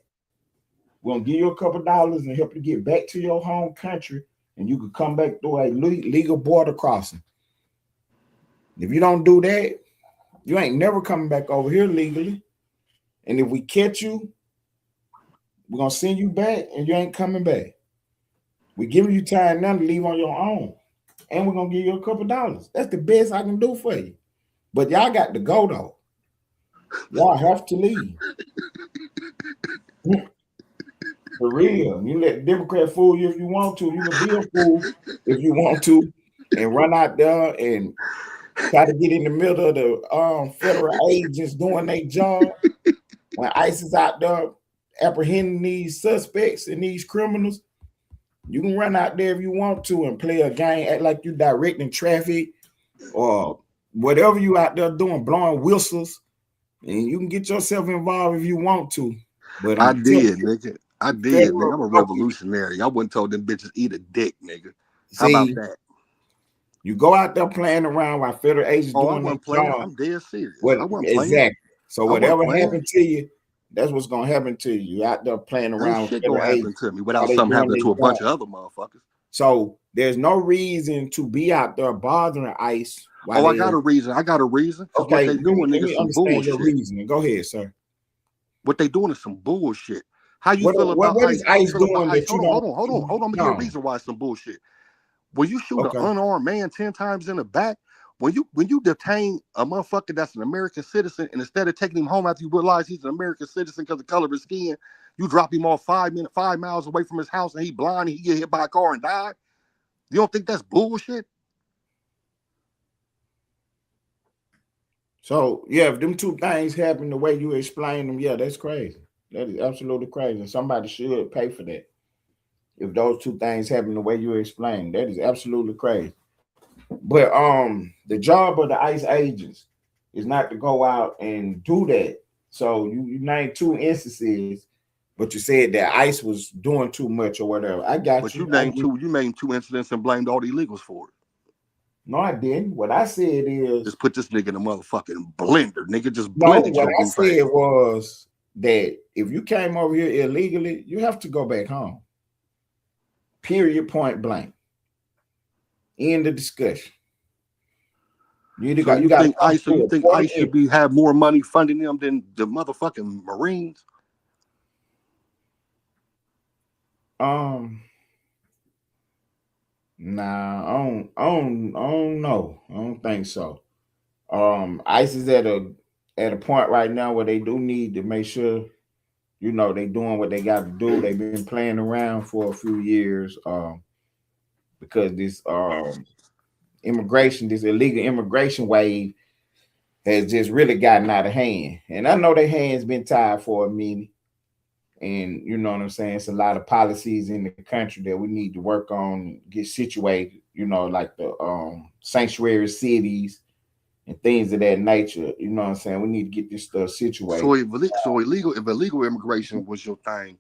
We're gonna give you a couple dollars and help you get back to your home country, and you can come back through a legal border crossing. If you don't do that, you ain't never coming back over here legally. And if we catch you, we're gonna send you back and you ain't coming back. We're giving you time now to leave on your own. And we're gonna give you a couple dollars. That's the best I can do for you. But y'all got to go though. Y'all have to leave. For real. You let Democrat fool you if you want to. You can be a fool if you want to and run out there and try to get in the middle of the federal agents doing their job. When ICE is out there apprehending these suspects and these criminals, you can run out there if you want to and play a game, act like you directing traffic or whatever you out there doing, blowing whistles, and you can get yourself involved if you want to. But I did, nigga. Nigga. I'm a revolutionary. I wouldn't told them bitches eat a dick, nigga. How about that? You go out there playing around while federal agents doing their job. I'm dead serious. I wasn't exactly. So whatever happened to you, that's what's gonna happen to you. You out there playing around. Shit gonna happen to me without something happening to a bunch of other motherfuckers. So there's no reason to be out there bothering ICE. I got a reason. Okay, what they doing, nigga, some bullshit. Your reasoning. Go ahead, sir. What they doing is some bullshit. How you feel about what is ICE doing? Hold on. I'm gonna give you a reason why it's some bullshit. When you shoot an unarmed man 10 times in the back, when you detain a motherfucker that's an American citizen, and instead of taking him home after you realize he's an American citizen because of the color of his skin, you drop him off 5 miles away from his house and he blind and he get hit by a car and die. You don't think that's bullshit? So yeah, if them two things happen the way you explain them, yeah, that's crazy. That is absolutely crazy. And somebody should pay for that. If those two things happen the way you explain, that is absolutely crazy. But the job of the ICE agents is not to go out and do that. So you named two instances, but you said that ICE was doing too much or whatever. I got but you. But you named two incidents and blamed all the illegals for it. No, I didn't. What I said is just put this nigga in a motherfucking blender. Nigga, just blend it. What I said was that if you came over here illegally, you have to go back home. Period, point blank. End of discussion. You think ICE should have more money funding them than the motherfucking Marines? Nah, I don't know. I don't think so. ICE is at a point right now where they do need to make sure, they doing what they got to do. They've been playing around for a few years, because this this illegal immigration wave has just really gotten out of hand. And I know their hands been tied for a minute. And you know what I'm saying? It's a lot of policies in the country that we need to work on, get situated, like the sanctuary cities and things of that nature. You know what I'm saying? We need to get this stuff situated. So if illegal immigration was your thing,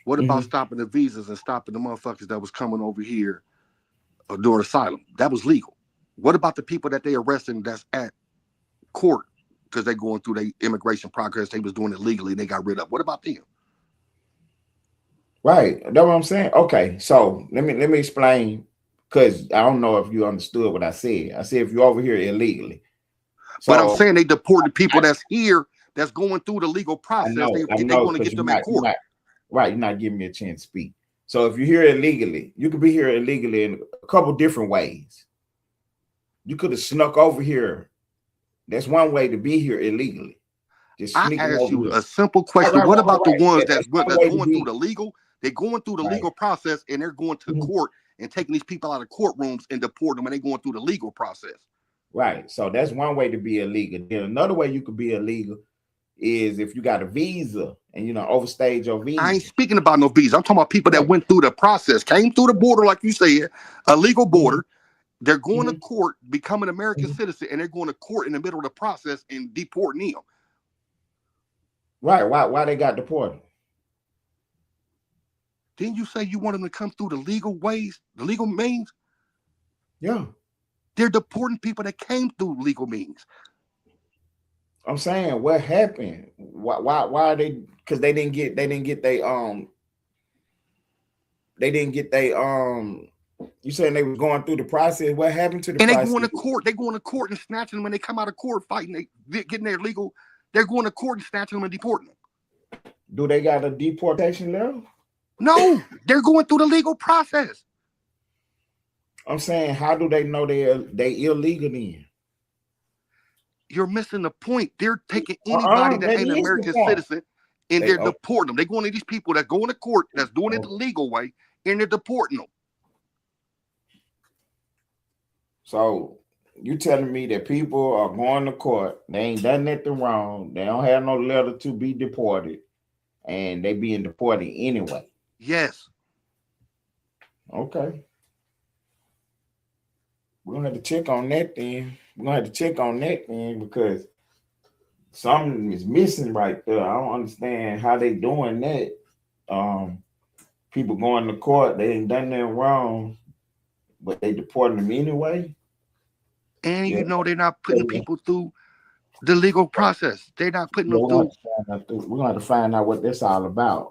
what about stopping the visas and stopping the motherfuckers that was coming over here during asylum? That was legal. What about the people that they arresting that's at court because they going through the immigration progress? They was doing it legally. They got rid of. What about them? Right. That's what I'm saying. Okay. So let me explain, because I don't know if you understood what I said. I said if you're over here illegally. So, but I'm saying they deport the people that's here, that's going through the legal process. They want to get them at court. Right. You're not giving me a chance to speak. So if you're here illegally, you could be here illegally in a couple different ways. You could have snuck over here. That's one way to be here illegally. I asked you a simple question. What about the ones that's going through the legal? They're going through the legal process and they're going to court and taking these people out of courtrooms and deporting them, and they're going through the legal process. Right. So that's one way to be illegal. Then another way you could be illegal is if you got a visa and overstayed your visa. I ain't speaking about no visa. I'm talking about people that went through the process, came through the border, like you said, a legal border. They're going to court, become an American citizen, and they're going to court in the middle of the process and deporting them. Right. Why they got deported? Didn't you say you want them to come through the legal ways, the legal means? Yeah. They're deporting people that came through legal means. I'm saying, what happened? Why are they? Because they didn't get you saying they was going through the process. What happened to the process? And they going to court and snatching them when they come out of court fighting, they getting their legal, they're going to court and snatching them and deporting them. Do they got a deportation letter? No, they're going through the legal process. I'm saying, how do they know they illegal then? You're missing the point. They're taking anybody that ain't an American citizen and they're deporting them. They're going to these people that going to court that's doing it the legal way, and they're deporting them. So you telling me that people are going to court, they ain't done nothing wrong, they don't have no letter to be deported, and they being deported anyway? Yes. Okay. We're gonna have to check on that then. Because something is missing right there. I don't understand how they doing that. People going to court, they ain't done nothing wrong, but they deporting them anyway. And you know they're not putting people through the legal process. They're not putting them through. We're gonna have to find out what that's all about.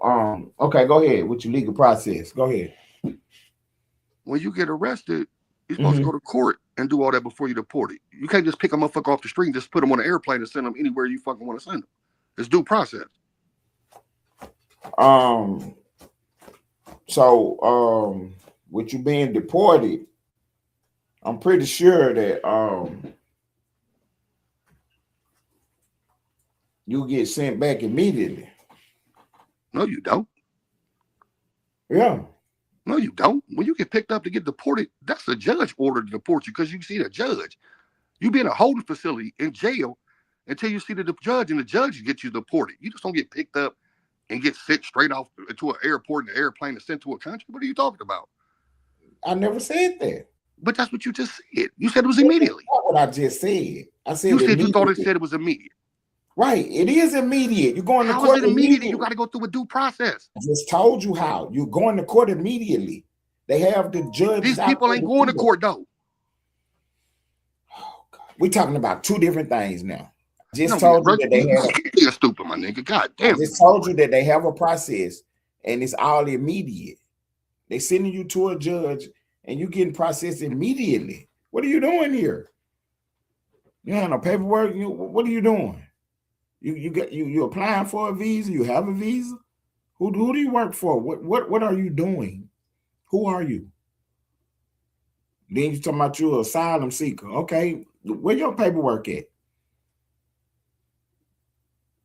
Okay, go ahead with your legal process. Go ahead. When you get arrested, you're supposed to go to court and do all that before you deport it. You can't just pick a motherfucker off the street and just put them on an airplane and send them anywhere you fucking want to send them. It's due process. So with you being deported, I'm pretty sure that you get sent back immediately. No, you don't. Yeah. No, you don't. When you get picked up to get deported, that's the judge order to deport you because you see the judge. You be in a holding facility in jail until you see the judge, and the judge gets you deported. You just don't get picked up and get sent straight off to an airport in an airplane and sent to a country. What are you talking about? I never said that. But that's what you just said. You said it was immediately. That's not what I just said. I said you said you thought it said it was immediate. Right. It is immediate. You're going to court. How is it immediate? You got to go through a due process. I just told you how. You're going to court immediately. They have the judge. These people ain't going to court though. Oh God. We're talking about two different things now. Just told you that they have. You're stupid, my nigga. God damn. I just told you that they have a process and it's all immediate. They sending you to a judge and you getting processed immediately. What are you doing here? You have no paperwork. What are you doing? You applying for a visa? You have a visa? Who do you work for? What are you doing? Who are you? Then you talking about you're an asylum seeker. Okay, where your paperwork at?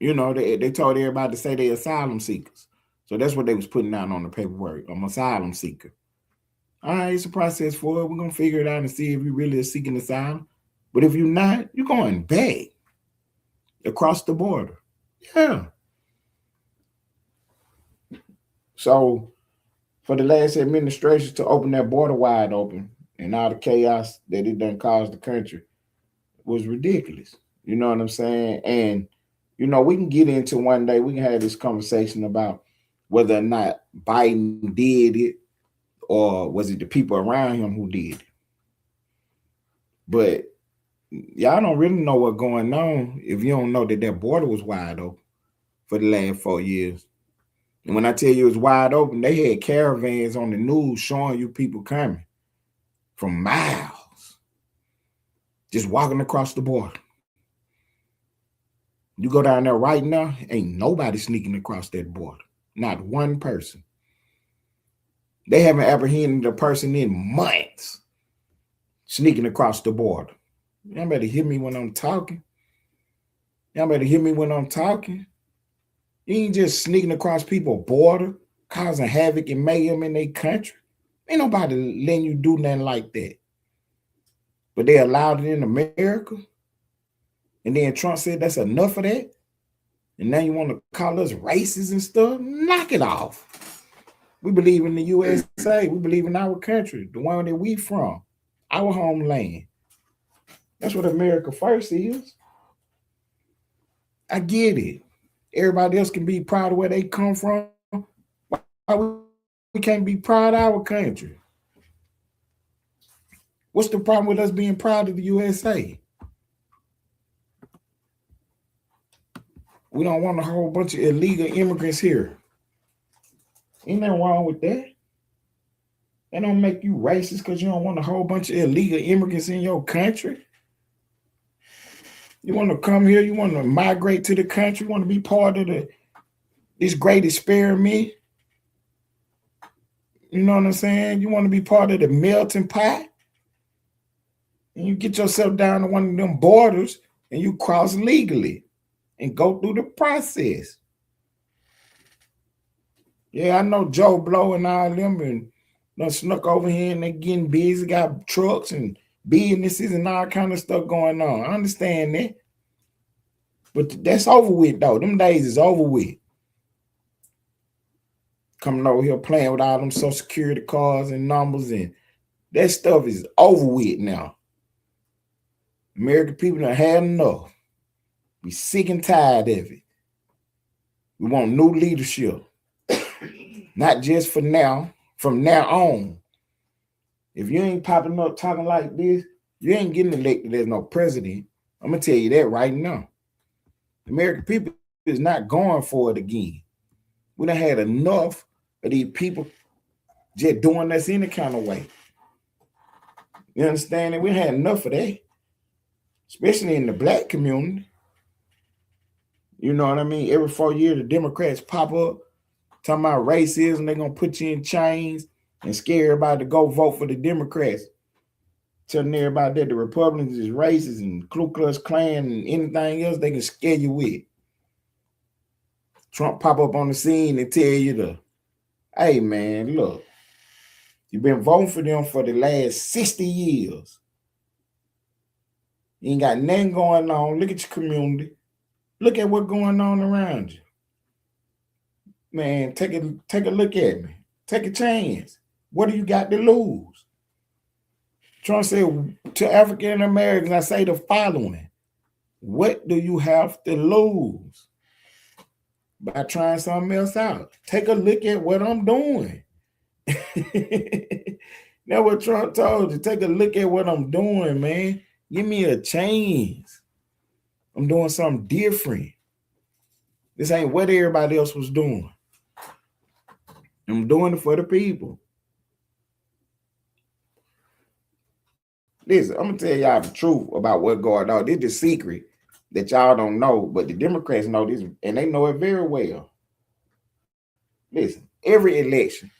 You know, they told everybody to say they're asylum seekers. So that's what they was putting out on the paperwork. I'm an asylum seeker. All right, it's a process for it. We're going to figure it out and see if you really are seeking asylum. But if you're not, you're going back across the border. Yeah. So for the last administration to open that border wide open and all the chaos that it done caused the country was ridiculous. You know what I'm saying? And, you know, we can get into one day, we can have this conversation about whether or not Biden did it or was it the people around him who did it. But y'all don't really know what's going on if you don't know that that border was wide open for the last 4 years. And when I tell you it's wide open, they had caravans on the news showing you people coming from miles, just walking across the border. You go down there right now, ain't nobody sneaking across that border. Not one person. They haven't apprehended a person in months sneaking across the border. Y'all better hear me when I'm talking. You ain't just sneaking across people's border, causing havoc and mayhem in their country. Ain't nobody letting you do nothing like that. But they allowed it in America. And then Trump said that's enough of that. And now you want to call us racist and stuff? Knock it off. We believe in the USA. We believe in our country, the one that we from, our homeland. That's what America first is. I get it. Everybody else can be proud of where they come from. Why we can't be proud of our country? What's the problem with us being proud of the USA? We don't want a whole bunch of illegal immigrants here. Ain't nothing wrong with that. That don't make you racist because you don't want a whole bunch of illegal immigrants in your country. You want to come here, you want to migrate to the country, you want to be part of this great experiment. You know what I'm saying? You want to be part of the melting pot. And you get yourself down to one of them borders and you cross legally and go through the process. Yeah, I know Joe Blow and all them and done snuck over here and they getting busy, got trucks and businesses and all kind of stuff going on. I understand that. But that's over with, though. Them days is over with. Coming over here playing with all them Social Security cards and numbers, and that stuff is over with now. American people done had enough. We sick and tired of it. We want new leadership. Not just for now, from now on. If you ain't popping up talking like this, you ain't getting elected as no president. I'm going to tell you that right now. The American people is not going for it again. We done had enough of these people just doing us any kind of way. You understand that? We had enough of that, especially in the black community. You know what I mean? Every 4 years, the Democrats pop up talking about racism. They're going to put you in chains and scare everybody to go vote for the Democrats. Telling everybody that the Republicans is racist and Ku Klux Klan and anything else they can scare you with. Trump pop up on the scene and tell you hey man, look, you've been voting for them for the last 60 years. You ain't got nothing going on. Look at your community. Look at what's going on around you. Man, take a look at me. Take a chance. What do you got to lose? Trump said to African Americans, I say the following. What do you have to lose by trying something else out? Take a look at what I'm doing. That's what Trump told you. Take a look at what I'm doing, man. Give me a chance. I'm doing something different. This ain't what everybody else was doing. I'm doing it for the people. Listen, I'm going to tell y'all the truth about what's going on. This is the secret that y'all don't know, but the Democrats know this, and they know it very well. Listen, every election,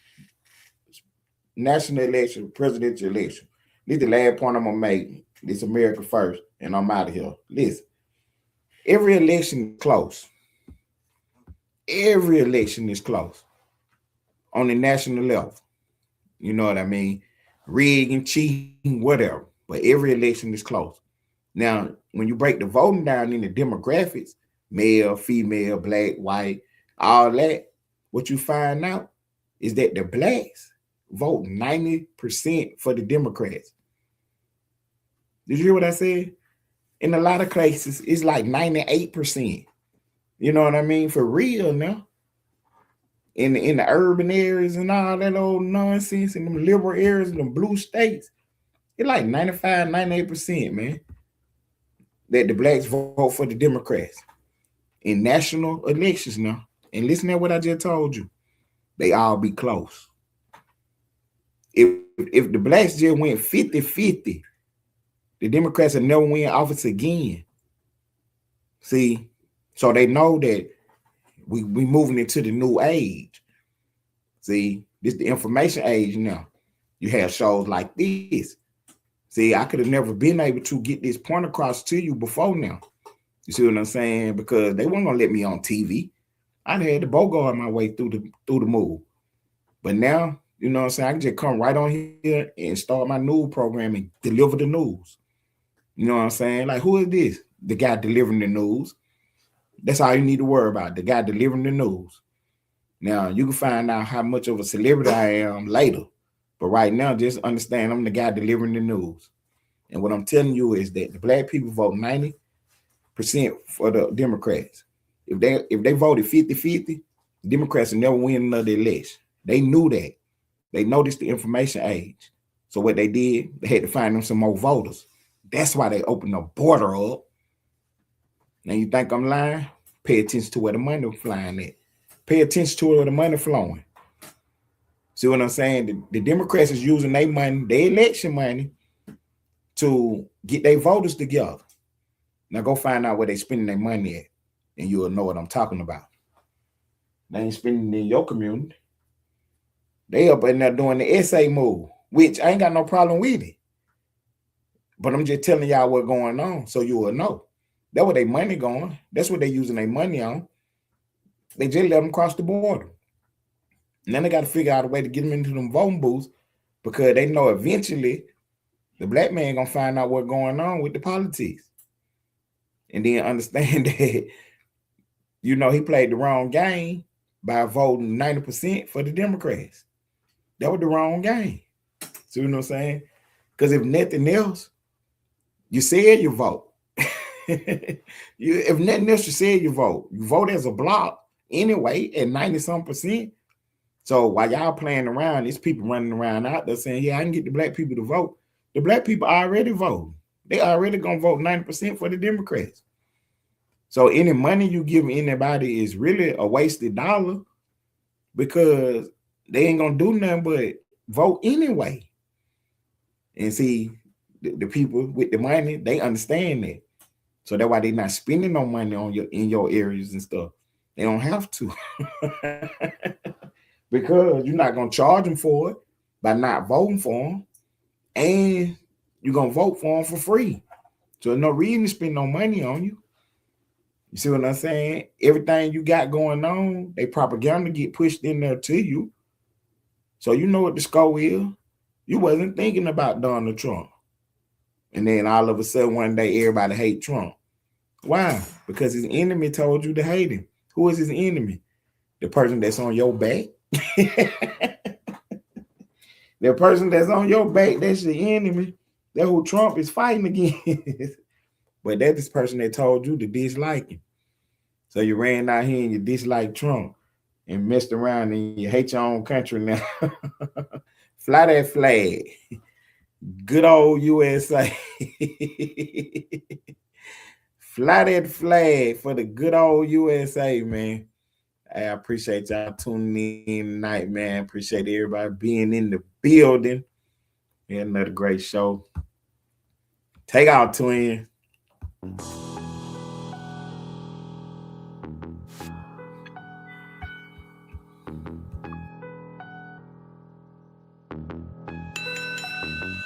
national election, presidential election, this is the last point I'm going to make. This America first, and I'm out of here. Listen, every election is close. Every election is close on the national level. You know what I mean? Rigging, cheating, whatever. But every election is close. Now, when you break the voting down in the demographics, male, female, black, white, all that, what you find out is that the blacks vote 90% for the Democrats. Did you hear what I said? In a lot of cases, it's like 98%. You know what I mean? For real now. In the urban areas and all that old nonsense, in them liberal areas, in them blue states, it's like 95, 98%, man, that the blacks vote for the Democrats in national elections now. And listen to what I just told you. They all be close. If the blacks just went 50-50, the Democrats will never win office again. See, so they know that we moving into the new age. See, this is the information age now. You have shows like this. See, I could have never been able to get this point across to you before now. You see what I'm saying? Because they weren't gonna let me on TV. I'd had to bogart my way through the move. But now, you know what I'm saying, I can just come right on here and start my news program and deliver the news. You know what I'm saying? Like, who is this? The guy delivering the news. That's all you need to worry about, the guy delivering the news. Now, you can find out how much of a celebrity I am later. But right now, just understand I'm the guy delivering the news. And what I'm telling you is that the black people vote 90% for the Democrats. If they voted 50-50, Democrats will never win another election. They knew that. They noticed the information age. So what they did, they had to find them some more voters. That's why they opened the border up. Now you think I'm lying? Pay attention to where the money flying at. Pay attention to where the money flowing. See what I'm saying? The Democrats is using their money, their election money, to get their voters together. Now go find out where they spending their money at, and you'll know what I'm talking about. They ain't spending it in your community. They up in there doing the SA move, which I ain't got no problem with it. But I'm just telling y'all what's going on so you will know. That's where their money going. That's what they using their money on. They just let them cross the border. And then they got to figure out a way to get them into them voting booths because they know eventually the black man going to find out what's going on with the politics. And then understand that, you know, he played the wrong game by voting 90% for the Democrats. That was the wrong game. See what I'm saying? Because if nothing else, you said you vote. If nothing else, you said you vote. You vote as a block anyway at 90-some%. So while y'all playing around, there's people running around out there saying, yeah, I can get the black people to vote. The black people already vote. They already going to vote 90% for the Democrats. So any money you give anybody is really a wasted dollar because they ain't going to do nothing but vote anyway. And see, the people with the money, they understand that. So that's why they're not spending no money on in your areas and stuff. They don't have to. Because you're not going to charge them for it by not voting for them. And you're going to vote for them for free. So there's no reason to spend no money on you. You see what I'm saying? Everything you got going on, they propaganda get pushed in there to you. So you know what the score is. You wasn't thinking about Donald Trump. And then all of a sudden one day everybody hate Trump. Why? Because his enemy told you to hate him. Who is his enemy? The person that's on your back. The person that's on your back, that's your enemy. That's who Trump is fighting against. But that's this person that told you to dislike him. So you ran out here and you dislike Trump and messed around and you hate your own country now. Fly that flag. Good old USA. Fly that flag for the good old USA, man. I appreciate y'all tuning in tonight, man. Appreciate everybody being in the building. Yeah, another great show. Take out, twin.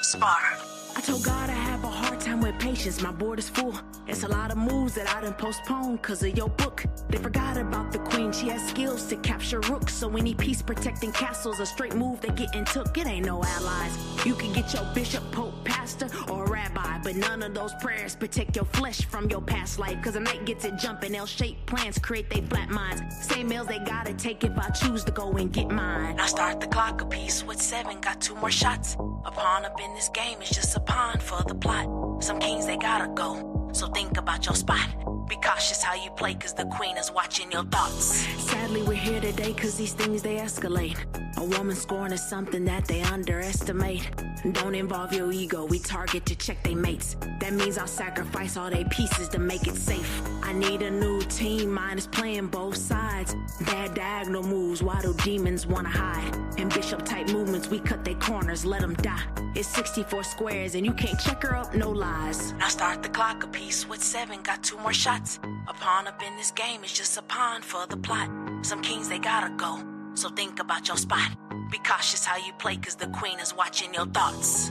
Spar. I told God I have a hard time with patience. My board is full. It's a lot of moves that I done postpone because of your book. They forgot about the queen. She has skills to capture rooks. So any peace protecting castles, a straight move they getting took. It ain't no allies. You can get your bishop, pope, pastor, or rabbi, but none of those prayers protect your flesh from your past life. Because a night gets it jumping. They'll shape plans, create they flat minds. Same meals they gotta take if I choose to go and get mine. I start the clock a piece with 7, got 2 more shots. A pawn up in this game is just a pawn for the plot. Some kings they gotta go, so think about your spot. Be cautious how you play, cause the queen is watching your thoughts. Sadly we're here today cause these things they escalate. A woman scorn is something that they underestimate. Don't involve your ego, we target to check they mates. That means I'll sacrifice all they pieces to make it safe. I need a new team, mine is playing both sides. Bad diagonal moves, why do demons wanna hide? In bishop type movements, we cut their corners, let them die. It's 64 squares and you can't check her up, no lies. Now start the clock a piece with 7, got 2 more shots. A pawn up in this game is just a pawn for the plot. Some kings they gotta go, so think about your spot. Be cautious how you play cause the queen is watching your thoughts.